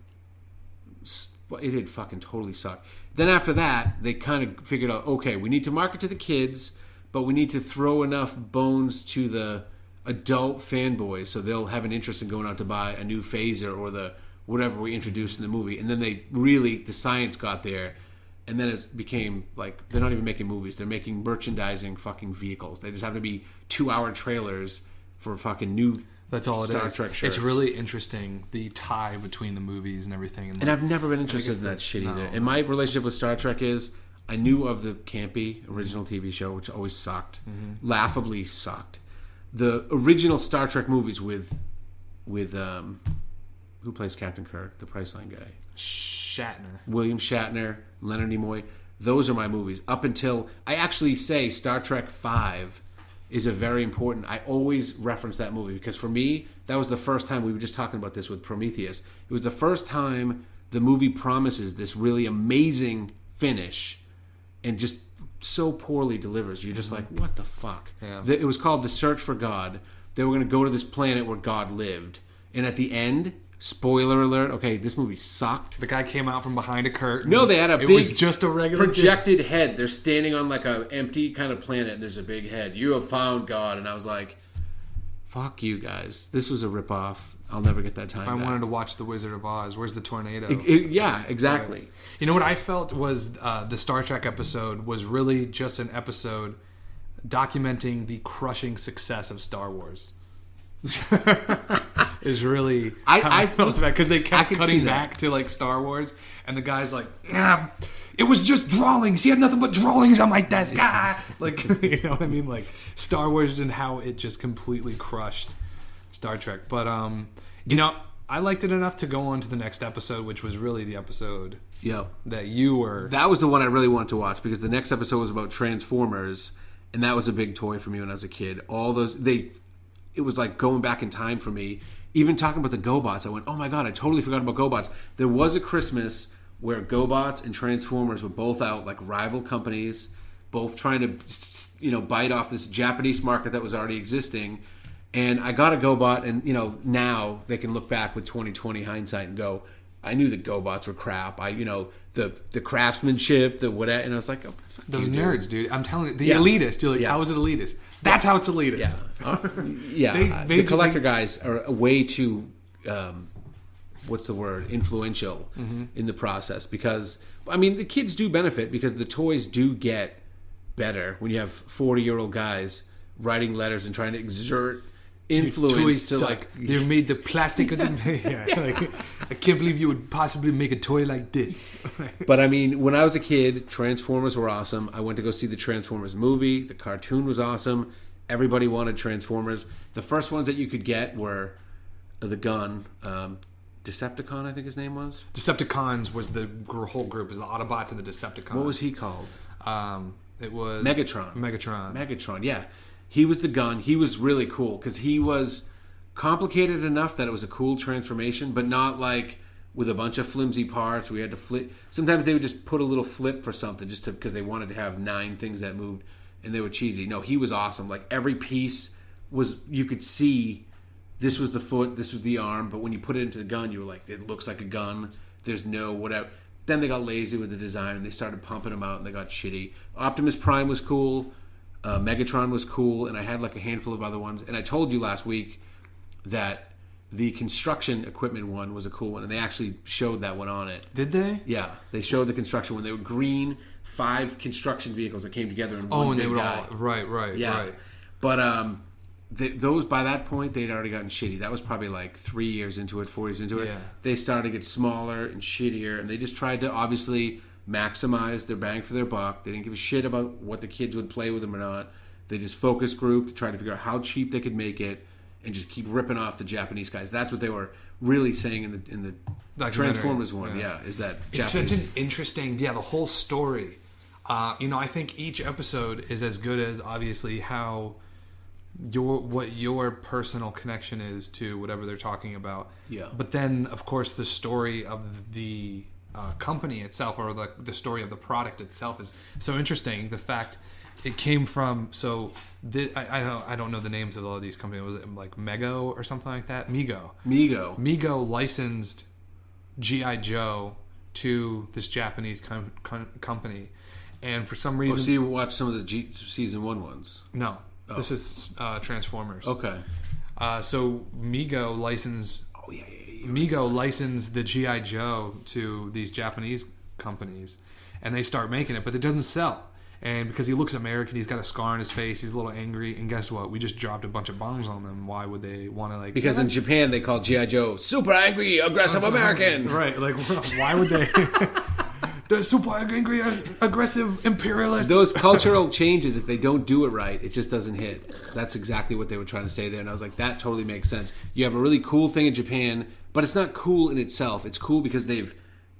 it had fucking totally sucked. Then after that, they kind of figured out, okay, we need to market to the kids, but we need to throw enough bones to the adult fanboys so they'll have an interest in going out to buy a new phaser or the whatever we introduced in the movie. And then the science got there, and then it became like, they're not even making movies. They're making merchandising fucking vehicles. They just have to be 2-hour trailers for fucking new That's all it Star is. Trek shirts. It's really interesting, the tie between the movies and everything. And I've never been interested in that shit either. And my relationship with Star Trek is, I knew of the campy original TV show, which always sucked. Laughably sucked. The original Star Trek movies with who plays Captain Kirk? The Priceline guy. Shatner. William Shatner, Leonard Nimoy. Those are my movies. Up until, I actually say Star Trek 5 is a very important, I always reference that movie because for me, that was the first time, we were just talking about this with Prometheus, it was the first time the movie promises this really amazing finish and just so poorly delivers. You're just like, what the fuck? Yeah. It was called The Search for God. They were going to go to this planet where God lived. And at the end, spoiler alert, okay, this movie sucked. The guy came out from behind a curtain. No, they had It was just a regular projected head. They're standing on like a empty kind of planet and there's a big head. You have found God. And I was like, fuck you guys. This was a ripoff. I'll never get that time If I back. wanted to watch The Wizard of Oz, where's the tornado? Yeah, exactly. Right. You know what I felt was the Star Trek episode was really just an episode documenting the crushing success of Star Wars. Is really I felt that because they kept cutting that. back to like Star Wars, and the guy's like, it was just drawings. He had nothing but drawings on my desk. Like, you know what I mean? Like Star Wars and how it just completely crushed Star Trek. But you know, I liked it enough to go on to the next episode, which was really the episode that you were. That was the one I really wanted to watch because the next episode was about Transformers, and that was a big toy for me when I was a kid. All those it was like going back in time for me. Even talking about the GoBots, I went, oh my god, I totally forgot about GoBots. There was a Christmas where GoBots and Transformers were both out, like rival companies, both trying to, you know, bite off this Japanese market that was already existing. And I got a GoBot, and you know, now they can look back with 2020 hindsight and go, I knew that GoBots were crap. The craftsmanship, the whatever, and I was like, oh, fuck Those you, nerds, dude. I'm telling you, the elitist. You're like, how is it elitist? That's how it's elitist. Yeah, the collector guys are way too, what's the word, influential in the process. Because, I mean, the kids do benefit because the toys do get better when you have 40-year-old guys writing letters and trying to exert influence to like they made the plastic of the like, I can't believe you would possibly make a toy like this. But I mean, when I was a kid, Transformers were awesome. I went to go see the Transformers movie. The cartoon was awesome. Everybody wanted Transformers. The first ones that you could get were the gun, Decepticon, I think his name was. Decepticons was the whole group. It was the Autobots and the Decepticons. What was he called? It was Megatron, yeah. He was the gun. He was really cool because he was complicated enough that it was a cool transformation, but not like with a bunch of flimsy parts. We had to flip. Sometimes they would just put a little flip for something just because they wanted to have 9 things that moved, and they were cheesy. No, he was awesome. Like every piece was, you could see this was the foot, this was the arm, but when you put it into the gun, you were like, it looks like a gun. There's no whatever. Then they got lazy with the design and they started pumping them out and they got shitty. Optimus Prime was cool. Megatron was cool, and I had like a handful of other ones. And I told you last week that the construction equipment one was a cool one, and they actually showed that one on it. Did they? Yeah, they showed the construction one. They were green, 5 construction vehicles that came together in one and big they were guy. all right. But those by that point they'd already gotten shitty. That was probably like 3 years into it, 4 years into it. Yeah. They started to get smaller and shittier, and they just tried to obviously maximize their bang for their buck. They didn't give a shit about what the kids would play with them or not. They just focus grouped to try to figure out how cheap they could make it and just keep ripping off the Japanese guys. That's what they were really saying in the Transformers one. Yeah, is that it's Japanese. such an interesting, the whole story. I think each episode is as good as obviously how what your personal connection is to whatever they're talking about. Yeah. But then, of course, the story of the company itself, or the story of the product itself, is so interesting. The fact it came from I don't know the names of all of these companies. Was it like Mego or something like that? Mego licensed G.I. Joe to this Japanese company, and for some reason, so you watched some of the season 1 ones? No, this is Transformers. Okay. So Mego licensed. Oh yeah. Mego licensed the G.I. Joe to these Japanese companies, and they start making it, but it doesn't sell. And because he looks American, he's got a scar on his face, he's a little angry, and guess what? We just dropped a bunch of bombs on them. Why would they want to, like... Because in Japan, they call G.I. Joe super angry, aggressive American. Right, like, why would they... The super angry, aggressive imperialist. Those cultural changes, if they don't do it right, it just doesn't hit. That's exactly what they were trying to say there. And I was like, that totally makes sense. You have a really cool thing in Japan, but it's not cool in itself. It's cool because they've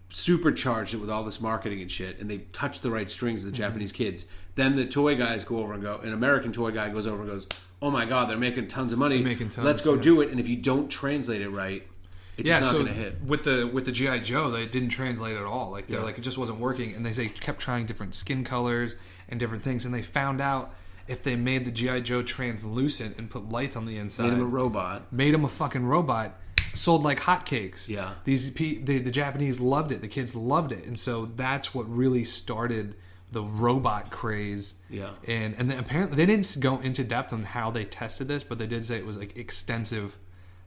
supercharged it with all this marketing and shit, and they touch the right strings of the Japanese kids. Then the toy guys go over and go, an American toy guy goes over and goes, oh my God, they're making tons of money. Let's go do it. And if you don't translate it right, it's just not going to hit. With the G.I. Joe, they didn't translate at all. Like they're like, it just wasn't working, and they kept trying different skin colors and different things, and they found out if they made the G.I. Joe translucent and put lights on the inside, made him a robot, made him a fucking robot, sold like hotcakes. Yeah, the Japanese loved it, the kids loved it, and so that's what really started the robot craze. Yeah, and then apparently they didn't go into depth on how they tested this, but they did say it was like extensive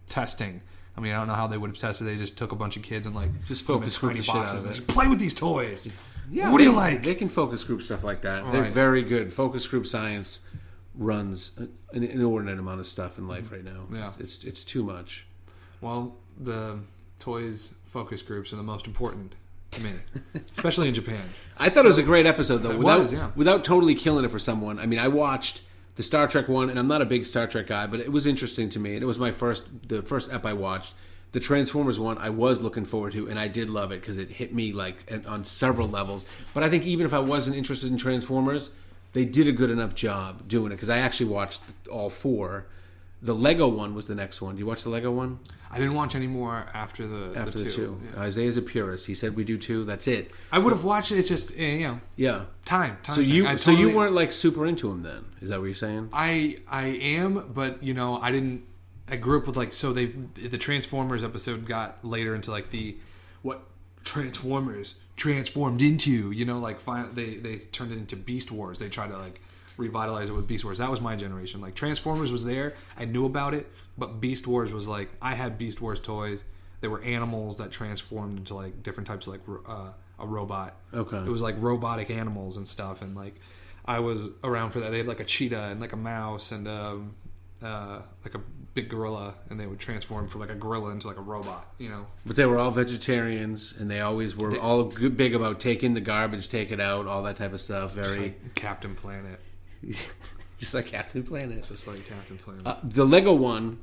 testing. I mean, I don't know how they would have tested. They just took a bunch of kids and like just focus group tiny shit boxes out of and it. play with these toys. Yeah, what do you like? They can focus group stuff like that. Right. They're very good. Focus group science runs an inordinate amount of stuff in life right now. Yeah, it's too much. Well, the toys focus groups are the most important to me, especially in Japan. I thought it was a great episode though. Without without totally killing it for someone. I mean, I watched the Star Trek one, and I'm not a big Star Trek guy, but it was interesting to me. And it was the first ep I watched. The Transformers one, I was looking forward to, and I did love it because it hit me like on several levels. But I think even if I wasn't interested in Transformers, they did a good enough job doing it because I actually watched all 4. The Lego one was the next one. Do you watch the Lego one? I didn't watch any more after the two. Yeah. Isaiah's a purist. He said we do 2. That's it. I would have watched it. It's just time. So you weren't like super into him then? Is that what you're saying? I am, but I didn't. I grew up with the Transformers episode got later into like what Transformers transformed into. They turned it into Beast Wars. They tried to like revitalize it with Beast Wars. That was my generation. Like Transformers was there. I knew about it, but Beast Wars was like I had Beast Wars toys. There were animals that transformed into like different types of like a robot. Okay. It was like robotic animals and stuff, and like I was around for that. They had like a cheetah and like a mouse and like a big gorilla, and they would transform from like a gorilla into like a robot, But they were all vegetarians, and they always were all big about taking the garbage, take it out, all that type of stuff. Very just like Captain Planet. Just like Captain Planet. Just like Captain Planet. The Lego one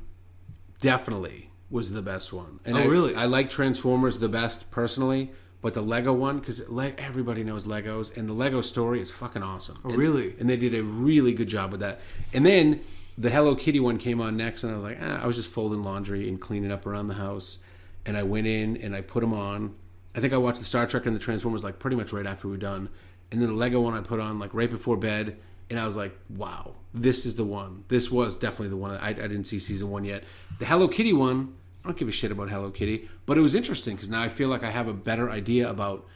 definitely was the best one. And really? I like Transformers the best personally, but the Lego one, because everybody knows Legos, and the Lego story is fucking awesome. Really? And they did a really good job with that. And then the Hello Kitty one came on next, and I was like, I was just folding laundry and cleaning up around the house, and I went in and I put them on. I think I watched the Star Trek and the Transformers like pretty much right after we were done, and then the Lego one I put on like right before bed, and I was like, wow, this is the one. This was definitely the one. I didn't see season 1 yet. The Hello Kitty one, I don't give a shit about Hello Kitty, but it was interesting because now I feel like I have a better idea about,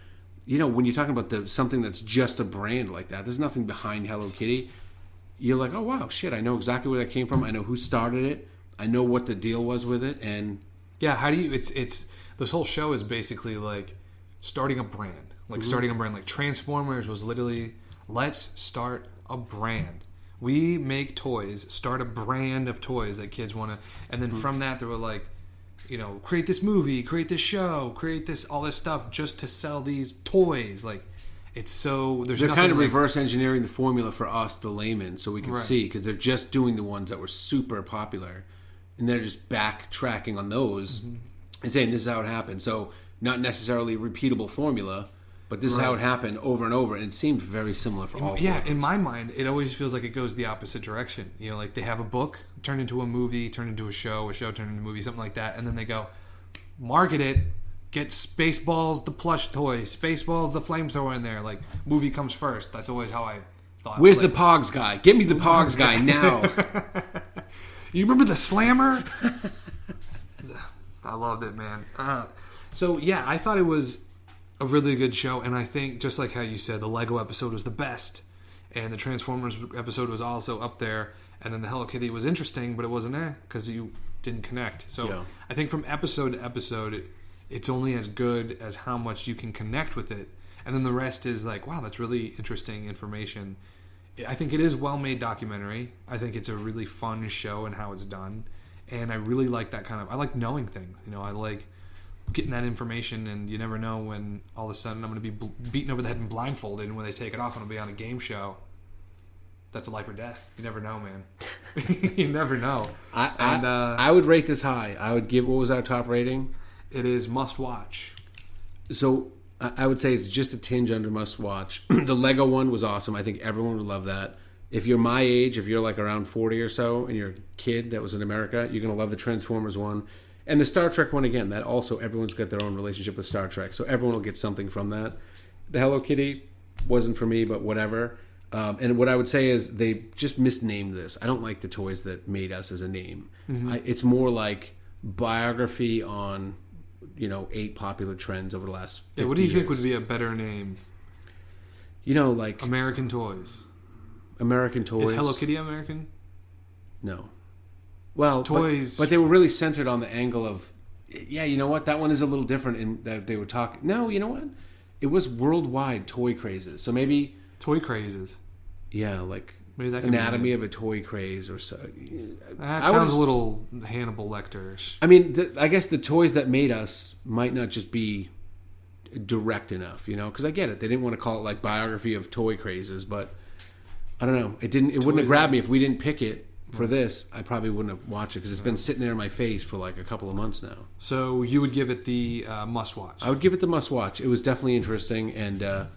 when you're talking about something that's just a brand like that, there's nothing behind Hello Kitty. You're like, oh wow, shit! I know exactly where that came from. I know who started it. I know what the deal was with it, and yeah, how do you? It's this whole show is basically like starting a brand, starting a brand. Like Transformers was literally, let's start a brand. We make toys, start a brand of toys that kids want to, and then from that they were like, create this movie, create this show, create this all this stuff just to sell these toys, like. It's so there's they're nothing kind of reverse engineering the formula for us, the layman, so we can see because they're just doing the ones that were super popular, and they're just backtracking on those and saying this is how it happened. So not necessarily repeatable formula, but this is how it happened over and over, and it seems very similar for all. Yeah, in my mind, it always feels like it goes the opposite direction. Like they have a book turned into a movie, turned into a show turned into a movie, something like that, and then they go market it. get Spaceballs the plush toy, Spaceballs the flamethrower in there. Like, movie comes first. That's always how I thought. Where's the Pogs guy? Get me the Pogs guy now. You remember the Slammer? I loved it, man. So yeah, I thought it was a really good show, and I think just like how you said, the Lego episode was the best, and the Transformers episode was also up there, and then the Hello Kitty was interesting, but it wasn't because you didn't connect. So yeah. I think from episode to episode, it's only as good as how much you can connect with it, and then the rest is like, wow, that's really interesting information. I think it is well-made documentary. I think it's a really fun show and how it's done, and I really like that kind of. I like knowing things. I like getting that information, and you never know when all of a sudden I'm going to be beaten over the head and blindfolded, and when they take it off, I'm going to be on a game show. That's a life or death. You never know, man. You never know. I would rate this high. I would give, what was our top rating? It is must watch. So I would say it's just a tinge under must watch. The Lego one was awesome. I think everyone would love that. If you're my age, if you're like around 40 or so, and you're a kid that was in America, you're going to love the Transformers one. And the Star Trek one, again, that also, everyone's got their own relationship with Star Trek, so everyone will get something from that. The Hello Kitty wasn't for me, but whatever. And what I would say is they just misnamed this. I don't like the toys that made us as a name. Mm-hmm. It's more like biography on, 8 popular trends over the last 50 years. What do you think years. would be a better name? Like... American Toys. American Toys. Is Hello Kitty American? No. Well, toys, but they were really centered on the angle of, yeah, you know what? That one is a little different in that they were talking. No, you know what? It was worldwide toy crazes. So maybe toy crazes. Yeah, like maybe that anatomy of a toy craze or so. That sounds a little Hannibal Lecter-ish. I mean, I guess the toys that made us might not just be direct enough, because I get it. They didn't want to call it like biography of toy crazes, but I don't know. It wouldn't have grabbed me if we didn't pick it. For this, I probably wouldn't have watched it because it's been sitting there in my face for like a couple of months now. So you would give it the must-watch? I would give it the must-watch. It was definitely interesting, and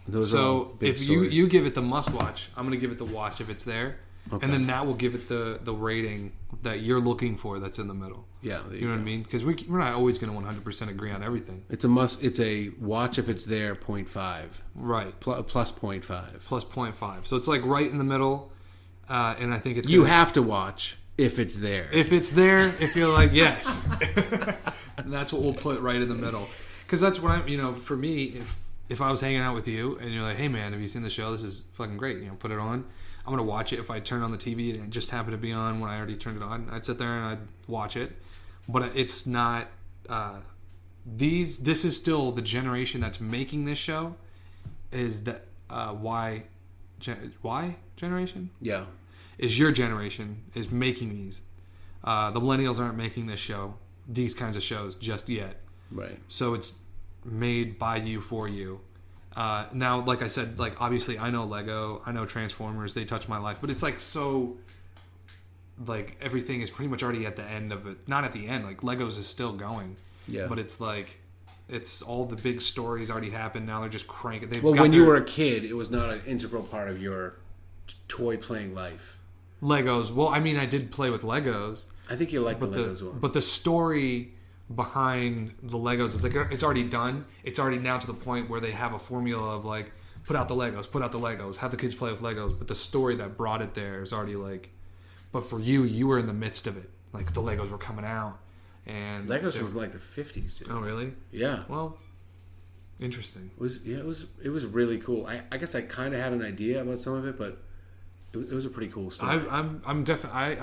those are all big if stories. you give it the must-watch, I'm going to give it the watch if it's there, okay. And then that will give it the rating that you're looking for that's in the middle. Yeah, you know what I mean? Because we're not always going to 100% agree on everything. It's a must. It's a watch if it's there. 0.5. Right. Plus 0.5. Plus 0.5. So it's like right in the middle. And I think it's you have to watch if it's there. If it's there, if you're like yes, and that's what we'll put right in the middle. Because that's what for me, if I was hanging out with you and you're like, hey man, have you seen the show? This is fucking great. Put it on. I'm gonna watch it. If I turn on the TV and it just happened to be on when I already turned it on, I'd sit there and I'd watch it. But it's not. This is still the generation that's making this show. Is that Y generation? Yeah. Is your generation is making these. The millennials aren't making this show, these kinds of shows just yet. Right. So it's made by you for you. Now, like I said, like obviously I know Lego, I know Transformers, they touch my life, but it's like so. Like everything is pretty much already at the end of it. Not at the end. Like Legos is still going. Yeah. But it's like. It's all the big stories already happened. Now they're just cranking. You were a kid, it was not an integral part of your toy playing life. Legos. Well, I mean, I did play with Legos. I think you like the Legos one. But the story behind the Legos is like it's already done. It's already now to the point where they have a formula of like put out the Legos, have the kids play with Legos. But the story that brought it there is already like. But for you were in the midst of it. Like the Legos were coming out. And Legos were like the 50s, dude. Oh, really? Yeah. Well, interesting. It was really cool. I guess I kind of had an idea about some of it, but it was a pretty cool story. I'm definitely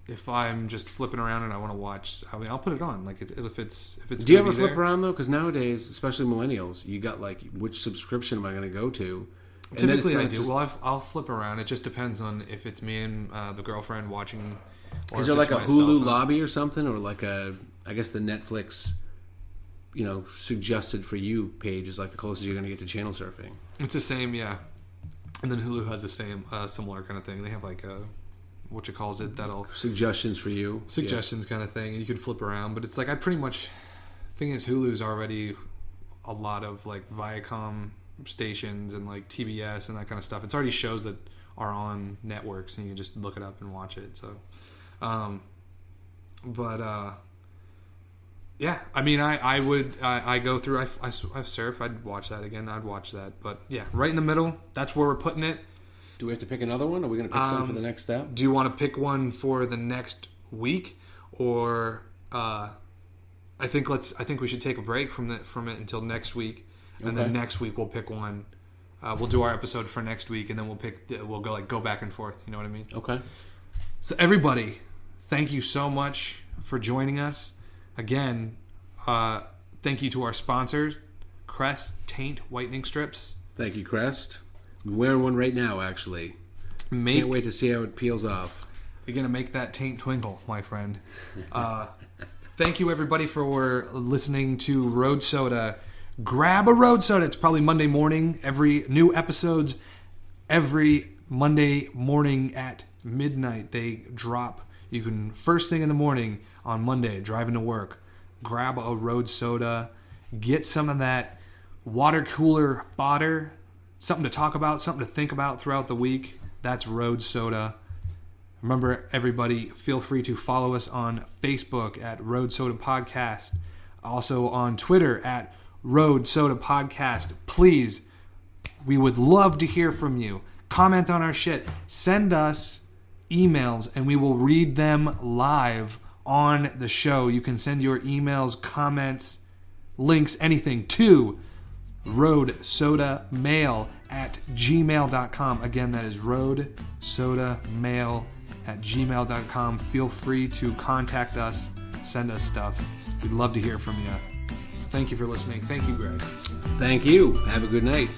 if I'm just flipping around and I want to watch, I'll put it on. Like if it's. Do you ever flip around though? Because nowadays, especially millennials, you got like which subscription am I going to go to? And typically, I do. Well, I'll flip around. It just depends on if it's me and the girlfriend watching. Is there like a Hulu lobby or something, or like I guess the Netflix, suggested for you page is like the closest you're going to get to channel surfing. It's the same, yeah. And then Hulu has the same similar kind of thing. They have like a what you calls it that'll suggestions for you, kind of thing. You can flip around, but it's like I pretty much. Thing is, Hulu's already a lot of like Viacom stations and like TBS and that kind of stuff. It's already shows that are on networks, and you can just look it up and watch it. So. Yeah, I mean, I would I go through. I surf. I'd watch that again. I'd watch that. But yeah, right in the middle. That's where we're putting it. Do we have to pick another one? Are we going to pick something for the next step? Do you want to pick one for the next week, or I think we should take a break from it until next week, and then next week we'll pick one. We'll do our episode for next week, and then we'll go back and forth. You know what I mean? Okay. So everybody, thank you so much for joining us. Again, thank you to our sponsors, Crest Taint Whitening Strips. Thank you, Crest. I'm wearing one right now, actually. Can't wait to see how it peels off. You're going to make that taint twinkle, my friend. Thank you, everybody, for listening to Road Soda. Grab a Road Soda. It's probably Monday morning. Every new episodes, every Monday morning at midnight, they drop. You can, first thing in the morning on Monday, driving to work, grab a Road Soda, get some of that water cooler fodder, something to talk about, something to think about throughout the week. That's Road Soda. Remember, everybody, feel free to follow us on Facebook at Road Soda Podcast. Also on Twitter at Road Soda Podcast. Please, we would love to hear from you. Comment on our shit. Send us emails and we will read them live on the show. You can send your emails, comments, links, anything to roadsodamail@gmail.com. Again, that is roadsodamail@gmail.com. Feel free to contact us, send us stuff. We'd love to hear from you. Thank you for listening. Thank you, Greg. Thank you. Have a good night.